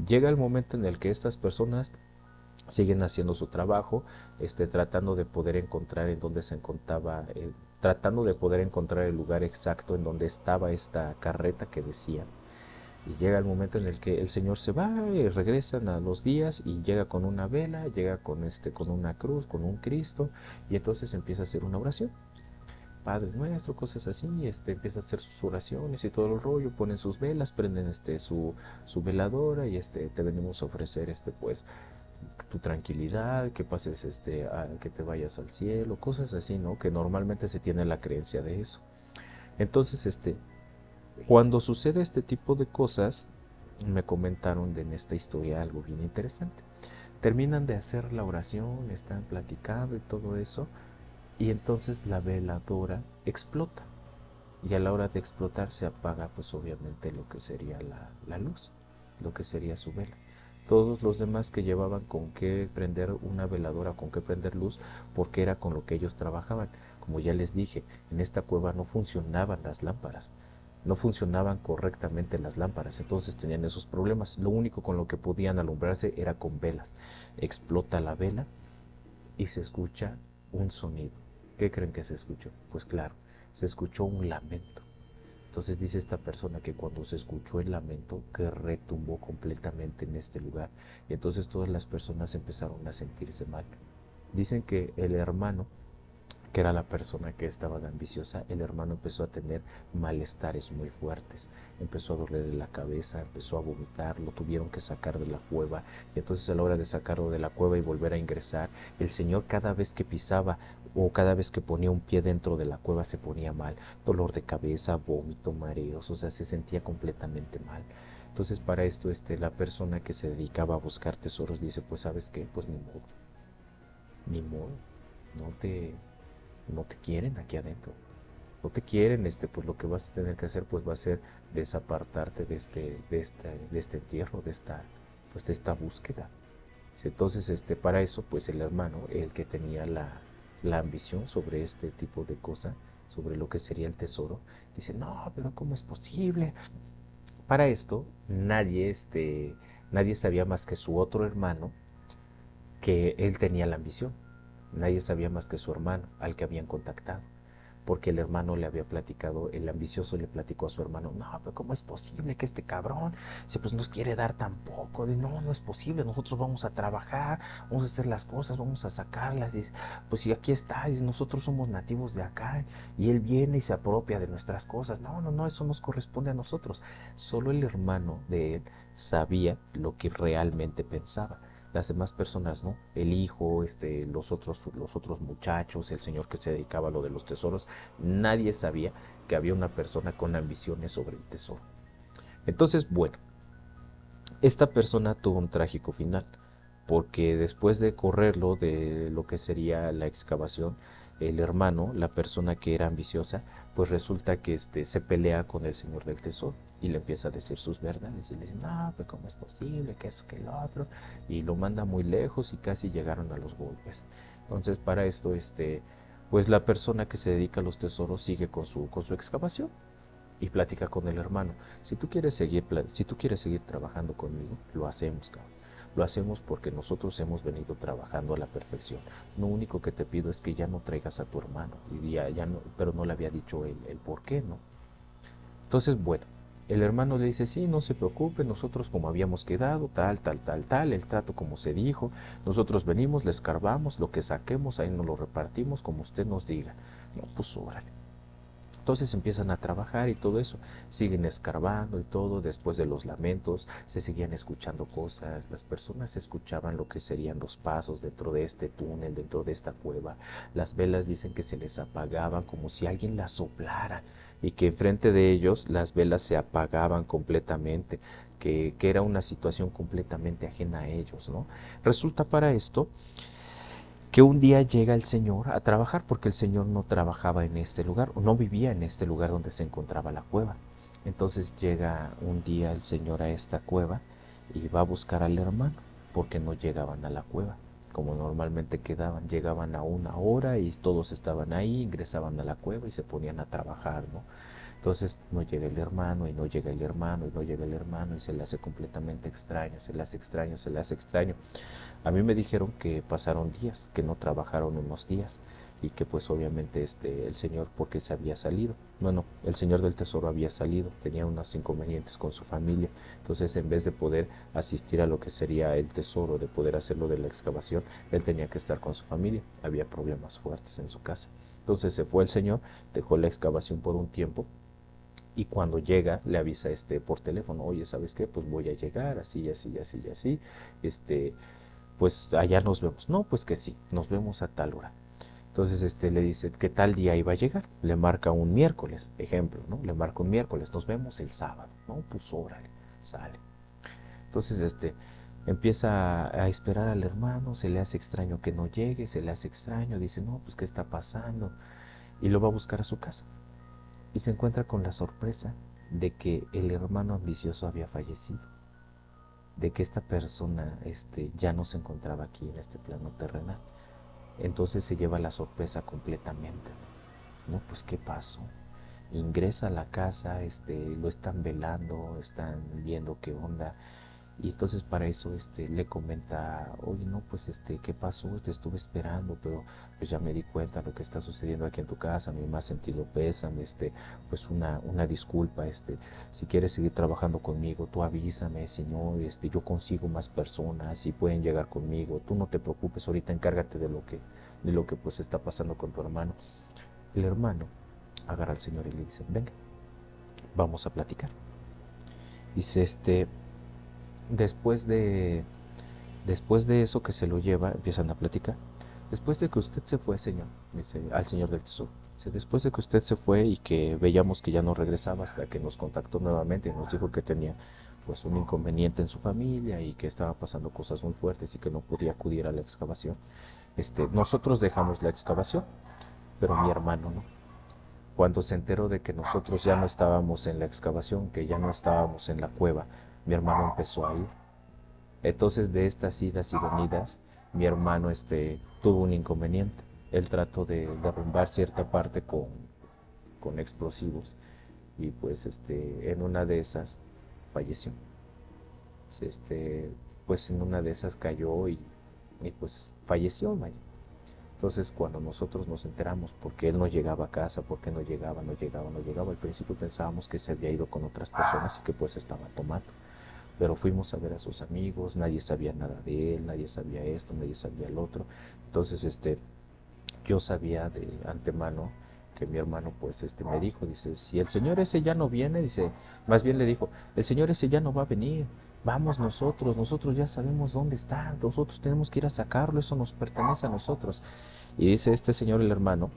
Llega el momento en el que estas personas siguen haciendo su trabajo, tratando de poder encontrar en dónde se encontraba, tratando de poder encontrar el lugar exacto en donde estaba esta carreta que decían. Y llega el momento en el que el Señor se va y regresan a los días y llega con una vela, llega con una cruz, con un Cristo y entonces empieza a hacer una oración. Padre nuestro, cosas así, empieza a hacer sus oraciones y todo el rollo, ponen sus velas, prenden su veladora y te venimos a ofrecer pues tu tranquilidad, que pases que te vayas al cielo, cosas así, ¿no? Que normalmente se tiene la creencia de eso. Entonces, cuando sucede este tipo de cosas, me comentaron en esta historia algo bien interesante. Terminan de hacer la oración, están platicando y todo eso, y entonces la veladora explota. Y a la hora de explotar se apaga, pues obviamente lo que sería la luz, lo que sería su vela. Todos los demás que llevaban con qué prender una veladora, con qué prender luz, porque era con lo que ellos trabajaban. Como ya les dije, en esta cueva no funcionaban las lámparas, no funcionaban correctamente las lámparas, entonces tenían esos problemas. Lo único con lo que podían alumbrarse era con velas. Explota la vela y se escucha un sonido. ¿Qué creen que se escuchó? Pues claro, se escuchó un lamento. Entonces dice esta persona que cuando se escuchó el lamento, que retumbó completamente en este lugar. Y entonces todas las personas empezaron a sentirse mal. Dicen que el hermano, que era la persona que estaba de ambiciosa, el hermano empezó a tener malestares muy fuertes, empezó a dolerle la cabeza, empezó a vomitar, lo tuvieron que sacar de la cueva, y entonces a la hora de sacarlo de la cueva y volver a ingresar, el señor cada vez que pisaba o cada vez que ponía un pie dentro de la cueva se ponía mal, dolor de cabeza, vómito, mareos, o sea, se sentía completamente mal. Entonces para esto la persona que se dedicaba a buscar tesoros dice, pues sabes qué, pues ni modo, no te no te quieren aquí adentro, no te quieren, pues lo que vas a tener que hacer pues va a ser desapartarte de este entierro, pues de esta búsqueda. Entonces, para eso, pues el hermano, el que tenía la ambición sobre este tipo de cosa, sobre lo que sería el tesoro, dice, no, pero ¿cómo es posible? Para esto, nadie sabía más que su otro hermano que él tenía la ambición. Nadie sabía más que su hermano, al que habían contactado. porque el hermano le había platicado, el ambicioso le platicó a su hermano, no, pero ¿cómo es posible que este cabrón pues nos quiere dar tan poco? No, no es posible, nosotros vamos a trabajar, vamos a hacer las cosas, vamos a sacarlas, y pues si aquí está, y nosotros somos nativos de acá, y él viene y se apropia de nuestras cosas. No, no, no, eso nos corresponde a nosotros. Solo el hermano de él sabía lo que realmente pensaba. Las demás personas no, el hijo, los otros muchachos, el señor que se dedicaba a lo de los tesoros, nadie sabía que había una persona con ambiciones sobre el tesoro. Entonces, bueno, esta persona tuvo un trágico final, porque después de correrlo de lo que sería la excavación, el hermano, la persona que era ambiciosa, pues resulta que se pelea con el señor del tesoro y le empieza a decir sus verdades y le dice, no, pues cómo es posible, que eso, que lo otro, y lo manda muy lejos y casi llegaron a los golpes. Entonces para esto, pues la persona que se dedica a los tesoros sigue con su excavación y platica con el hermano. Si tú quieres seguir trabajando conmigo, lo hacemos, cabrón. Lo hacemos porque nosotros hemos venido trabajando a la perfección. Lo único que te pido es que ya no traigas a tu hermano. Y ya no, pero no le había dicho el por qué, ¿no? Entonces, bueno, el hermano le dice, sí, no se preocupe, nosotros como habíamos quedado, tal, el trato como se dijo, nosotros venimos, le escarbamos, lo que saquemos, ahí nos lo repartimos como usted nos diga. No, pues órale. Entonces empiezan a trabajar y todo eso, siguen escarbando y todo, después de los lamentos se seguían escuchando cosas, las personas escuchaban lo que serían los pasos dentro de este túnel, dentro de esta cueva, las velas dicen que se les apagaban como si alguien las soplara y que enfrente de ellos las velas se apagaban completamente, que era una situación completamente ajena a ellos, ¿no? Resulta para esto que un día llega el señor a trabajar porque el señor no trabajaba en este lugar o no vivía en este lugar donde se encontraba la cueva. Entonces llega un día el señor a esta cueva y va a buscar al hermano porque no llegaban a la cueva como normalmente quedaban, llegaban a una hora y todos estaban ahí, ingresaban a la cueva y se ponían a trabajar, ¿no? Entonces no llega el hermano y no llega el hermano y no llega el hermano y se le hace completamente extraño, se le hace extraño, se le hace extraño. A mí me dijeron que pasaron días, que no trabajaron unos días y que pues obviamente el señor porque se había salido. Bueno, el señor del tesoro había salido, tenía unos inconvenientes con su familia, entonces en vez de poder asistir a lo que sería el tesoro, de poder hacerlo de la excavación, él tenía que estar con su familia, había problemas fuertes en su casa. Entonces se fue el señor, dejó la excavación por un tiempo y cuando llega le avisa por teléfono, oye, ¿sabes qué? Pues voy a llegar, así, así, así, así, pues allá nos vemos. No, pues que sí, nos vemos a tal hora. Entonces le dice que tal día iba a llegar, le marca un miércoles, ejemplo, ¿no? Le marca un miércoles, nos vemos el sábado, ¿no? Pues órale, sale. Entonces empieza a esperar al hermano, se le hace extraño que no llegue, se le hace extraño, dice, no, pues qué está pasando, y lo va a buscar a su casa. Y se encuentra con la sorpresa de que el hermano ambicioso había fallecido, de que esta persona ya no se encontraba aquí en este plano terrenal. Entonces se lleva la sorpresa completamente. No, pues ¿qué pasó? Ingresa a la casa, lo están velando, están viendo qué onda. Y entonces para eso le comenta, oye, no, pues ¿qué pasó? Te estuve esperando, pero pues ya me di cuenta de lo que está sucediendo aquí en tu casa, mi más sentido pésame, pues una disculpa, si quieres seguir trabajando conmigo, tú avísame, si no, yo consigo más personas y pueden llegar conmigo, tú no te preocupes, ahorita encárgate de lo que pues está pasando con tu hermano. El hermano agarra al señor y le dice, venga, vamos a platicar. Dice, Después de, después de eso que se lo lleva, empiezan a platicar. Después de que usted se fue, señor, dice al señor del tesoro, dice, después de que usted se fue y que veíamos que ya no regresaba hasta que nos contactó nuevamente y nos dijo que tenía pues un inconveniente en su familia y que estaba pasando cosas muy fuertes y que no podía acudir a la excavación, nosotros dejamos la excavación, pero mi hermano no. Cuando se enteró de que nosotros ya no estábamos en la excavación, que ya no estábamos en la cueva, mi hermano empezó a ir. Entonces de estas idas y venidas, mi hermano tuvo un inconveniente. Él trató de derrumbar cierta parte con explosivos y pues en una de esas falleció. Pues en una de esas cayó y pues falleció, vaya. Entonces cuando nosotros nos enteramos porque él no llegaba a casa, porque no llegaba, al principio pensábamos que se había ido con otras personas y que pues estaba tomando. Pero fuimos a ver a sus amigos, nadie sabía nada de él, nadie sabía esto, nadie sabía el otro. Entonces yo sabía de antemano que mi hermano pues me dijo, dice, si el señor ese ya no viene, dice, más bien le dijo, el señor ese ya no va a venir, vamos nosotros ya sabemos dónde está, nosotros tenemos que ir a sacarlo, eso nos pertenece a nosotros. Y dice este señor, el hermano,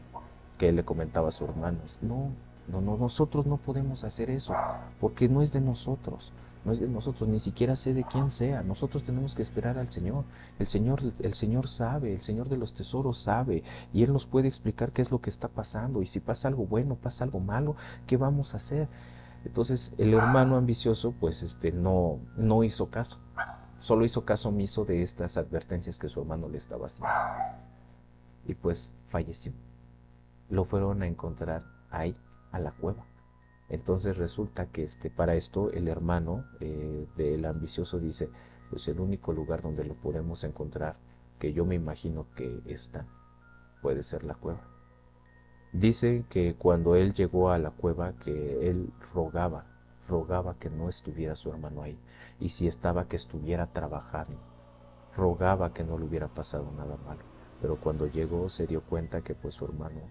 que él le comentaba a sus hermanos, no, nosotros no podemos hacer eso, porque no es de nosotros, no es de nosotros, ni siquiera sé de quién sea, nosotros tenemos que esperar al Señor, el Señor sabe, el Señor de los tesoros sabe, y Él nos puede explicar qué es lo que está pasando, y si pasa algo bueno, pasa algo malo, ¿qué vamos a hacer? Entonces el hermano ambicioso pues no hizo caso, solo hizo caso omiso de estas advertencias que su hermano le estaba haciendo, y pues falleció. Lo fueron a encontrar ahí, a la cueva. Entonces resulta que para esto el hermano del ambicioso dice, pues el único lugar donde lo podemos encontrar, que yo me imagino que está, puede ser la cueva. Dice que cuando él llegó a la cueva, que él rogaba que no estuviera su hermano ahí, y si estaba, que estuviera trabajando, rogaba que no le hubiera pasado nada malo, pero cuando llegó se dio cuenta que pues su hermano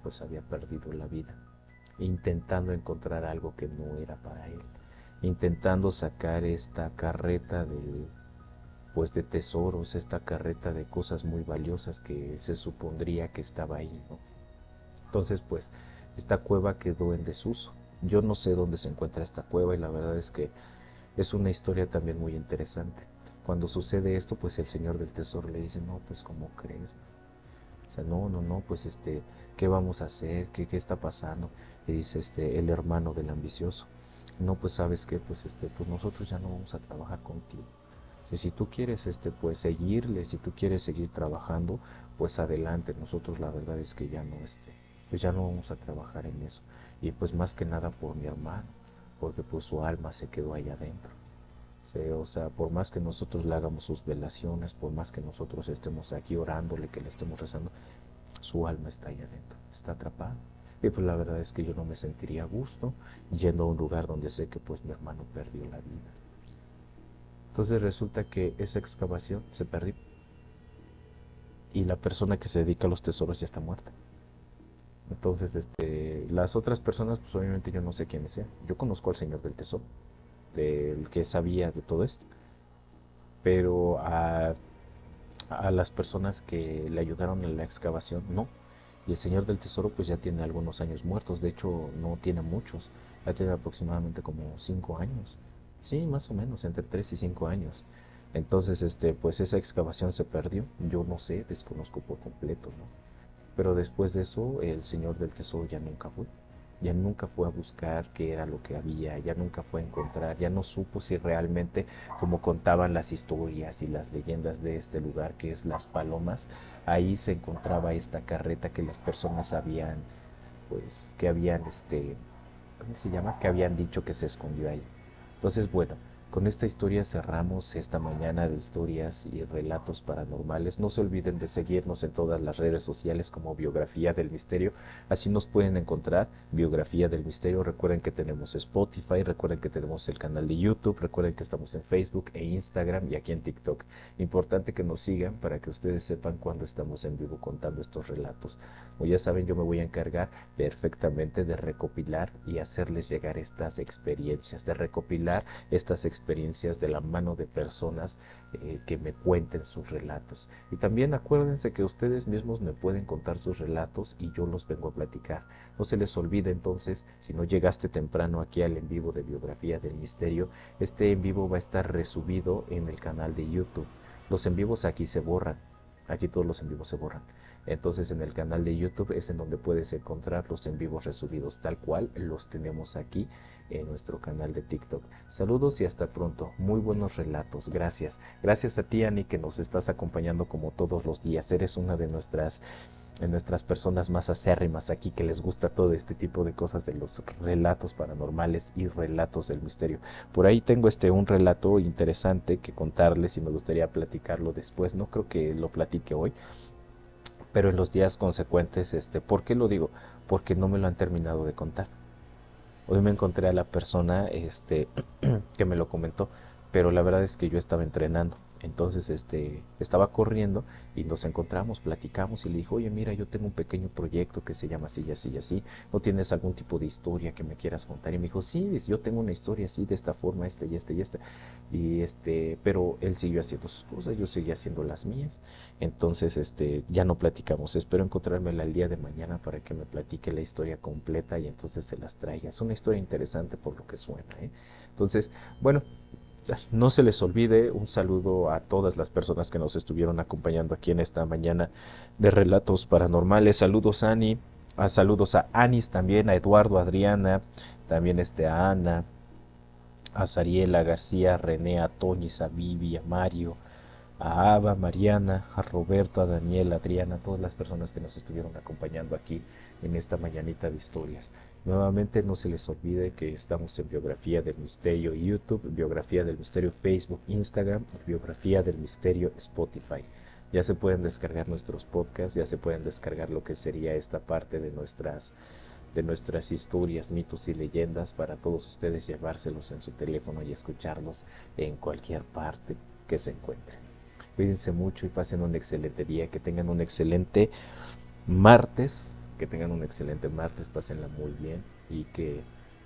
pues había perdido la vida, intentando encontrar algo que no era para él, intentando sacar esta carreta de tesoros, esta carreta de cosas muy valiosas que se supondría que estaba ahí, ¿no? Entonces, pues, esta cueva quedó en desuso. Yo no sé dónde se encuentra esta cueva y la verdad es que es una historia también muy interesante. Cuando sucede esto, pues el señor del tesoro le dice, no, pues, ¿cómo crees? O sea, no, pues ¿qué vamos a hacer? ¿Qué está pasando? Y dice el hermano del ambicioso, no, pues sabes qué, pues nosotros ya no vamos a trabajar contigo. Si tú quieres pues seguirle, si tú quieres seguir trabajando, pues adelante. Nosotros la verdad es que ya no pues ya no vamos a trabajar en eso. Y pues más que nada por mi hermano, porque pues su alma se quedó ahí adentro. Sí, o sea, por más que nosotros le hagamos sus velaciones, por más que nosotros estemos aquí orándole, que le estemos rezando, su alma está ahí adentro, está atrapada. Y pues la verdad es que yo no me sentiría a gusto yendo a un lugar donde sé que pues mi hermano perdió la vida. Entonces resulta que esa excavación se perdió y la persona que se dedica a los tesoros ya está muerta. Entonces, las otras personas, pues obviamente yo no sé quiénes sean. Yo conozco al señor del tesoro, del que sabía de todo esto, pero a las personas que le ayudaron en la excavación, no. Y el señor del tesoro pues ya tiene algunos años muertos, de hecho no tiene muchos, ya tiene aproximadamente como 5 años, sí, más o menos, entre 3 y 5 años. Entonces, pues esa excavación se perdió, yo no sé, desconozco por completo, ¿no? Pero después de eso, el señor del tesoro ya nunca fue a buscar qué era lo que había, ya nunca fue a encontrar, ya no supo si realmente, como contaban las historias y las leyendas de este lugar, que es Las Palomas, ahí se encontraba esta carreta que las personas habían, pues, que habían, ¿cómo se llama? Que habían dicho que se escondió ahí. Entonces, bueno, con esta historia cerramos esta mañana de historias y relatos paranormales. No se olviden de seguirnos en todas las redes sociales como Biografía del Misterio. Así nos pueden encontrar, Biografía del Misterio. Recuerden que tenemos Spotify, recuerden que tenemos el canal de YouTube, recuerden que estamos en Facebook e Instagram y aquí en TikTok. Importante que nos sigan para que ustedes sepan cuando estamos en vivo contando estos relatos. Como ya saben, yo me voy a encargar perfectamente de recopilar y hacerles llegar estas experiencias, de recopilar estas experiencias de la mano de personas que me cuenten sus relatos. Y también acuérdense que ustedes mismos me pueden contar sus relatos y yo los vengo a platicar. No se les olvide entonces, si no llegaste temprano aquí al en vivo de Biografía del Misterio, este en vivo va a estar resubido en el canal de YouTube. Los en vivos aquí se borran. Aquí todos los en vivos se borran. Entonces en el canal de YouTube es en donde puedes encontrar los en vivos resubidos tal cual los tenemos aquí en nuestro canal de TikTok. Saludos y hasta pronto. Muy buenos relatos. Gracias. Gracias a ti, Ani, que nos estás acompañando como todos los días. Eres una de nuestras personas más acérrimas aquí, que les gusta todo este tipo de cosas de los relatos paranormales y relatos del misterio. Por ahí tengo un relato interesante que contarles y me gustaría platicarlo después. No creo que lo platique hoy. pero en los días consecuentes, ¿por qué lo digo? Porque no me lo han terminado de contar. Hoy me encontré a la persona, que me lo comentó, pero la verdad es que yo estaba entrenando. Entonces, estaba corriendo y nos encontramos, platicamos y le dijo, oye, mira, yo tengo un pequeño proyecto que se llama así y así y así. ¿No tienes algún tipo de historia que me quieras contar? Y me dijo, sí, yo tengo una historia así, de esta forma, y esta y esta. Y pero él siguió haciendo sus cosas, yo seguía haciendo las mías. Entonces, ya no platicamos. Espero encontrármela el día de mañana para que me platique la historia completa y entonces se las traiga. Es una historia interesante por lo que suena, ¿eh? Entonces, bueno, no se les olvide un saludo a todas las personas que nos estuvieron acompañando aquí en esta mañana de Relatos Paranormales. Saludos a Ani, saludos a Anis también, a Eduardo, a Adriana, también a Ana, a Sariela, a García, a René, a Toñis, a Vivi, a Mario, a Ava, Mariana, a Roberto, a Daniel, a Adriana, a todas las personas que nos estuvieron acompañando aquí en esta mañanita de historias. Nuevamente no se les olvide que estamos en Biografía del Misterio YouTube, Biografía del Misterio Facebook, Instagram, Biografía del Misterio Spotify. Ya se pueden descargar nuestros podcasts, ya se pueden descargar lo que sería esta parte de nuestras historias, mitos y leyendas para todos ustedes llevárselos en su teléfono y escucharlos en cualquier parte que se encuentren. Cuídense mucho y pasen un excelente día, que tengan un excelente martes, pásenla muy bien y que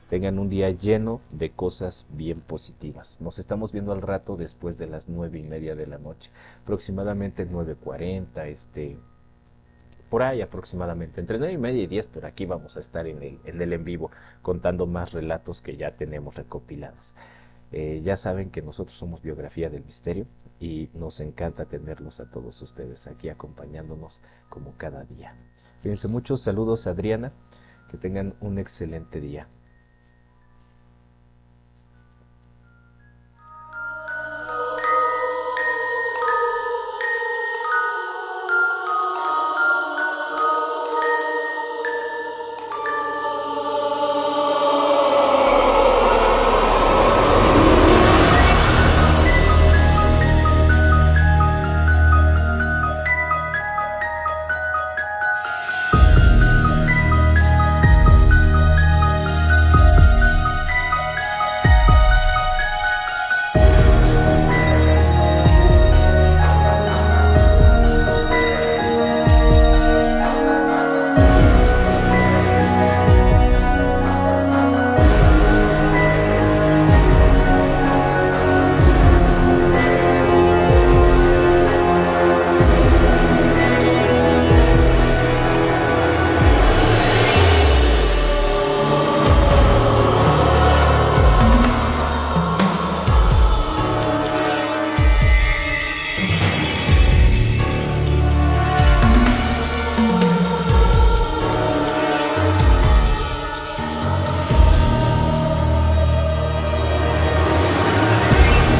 tengan un día lleno de cosas bien positivas. Nos estamos viendo al rato después de las 9:30 de la noche, aproximadamente 9:40, por ahí aproximadamente, entre 9:30 y 10, por aquí vamos a estar en el en vivo, contando más relatos que ya tenemos recopilados. Ya saben que nosotros somos Biografía del Misterio y nos encanta tenerlos a todos ustedes aquí acompañándonos como cada día. Cuídense mucho, saludos a Adriana, que tengan un excelente día.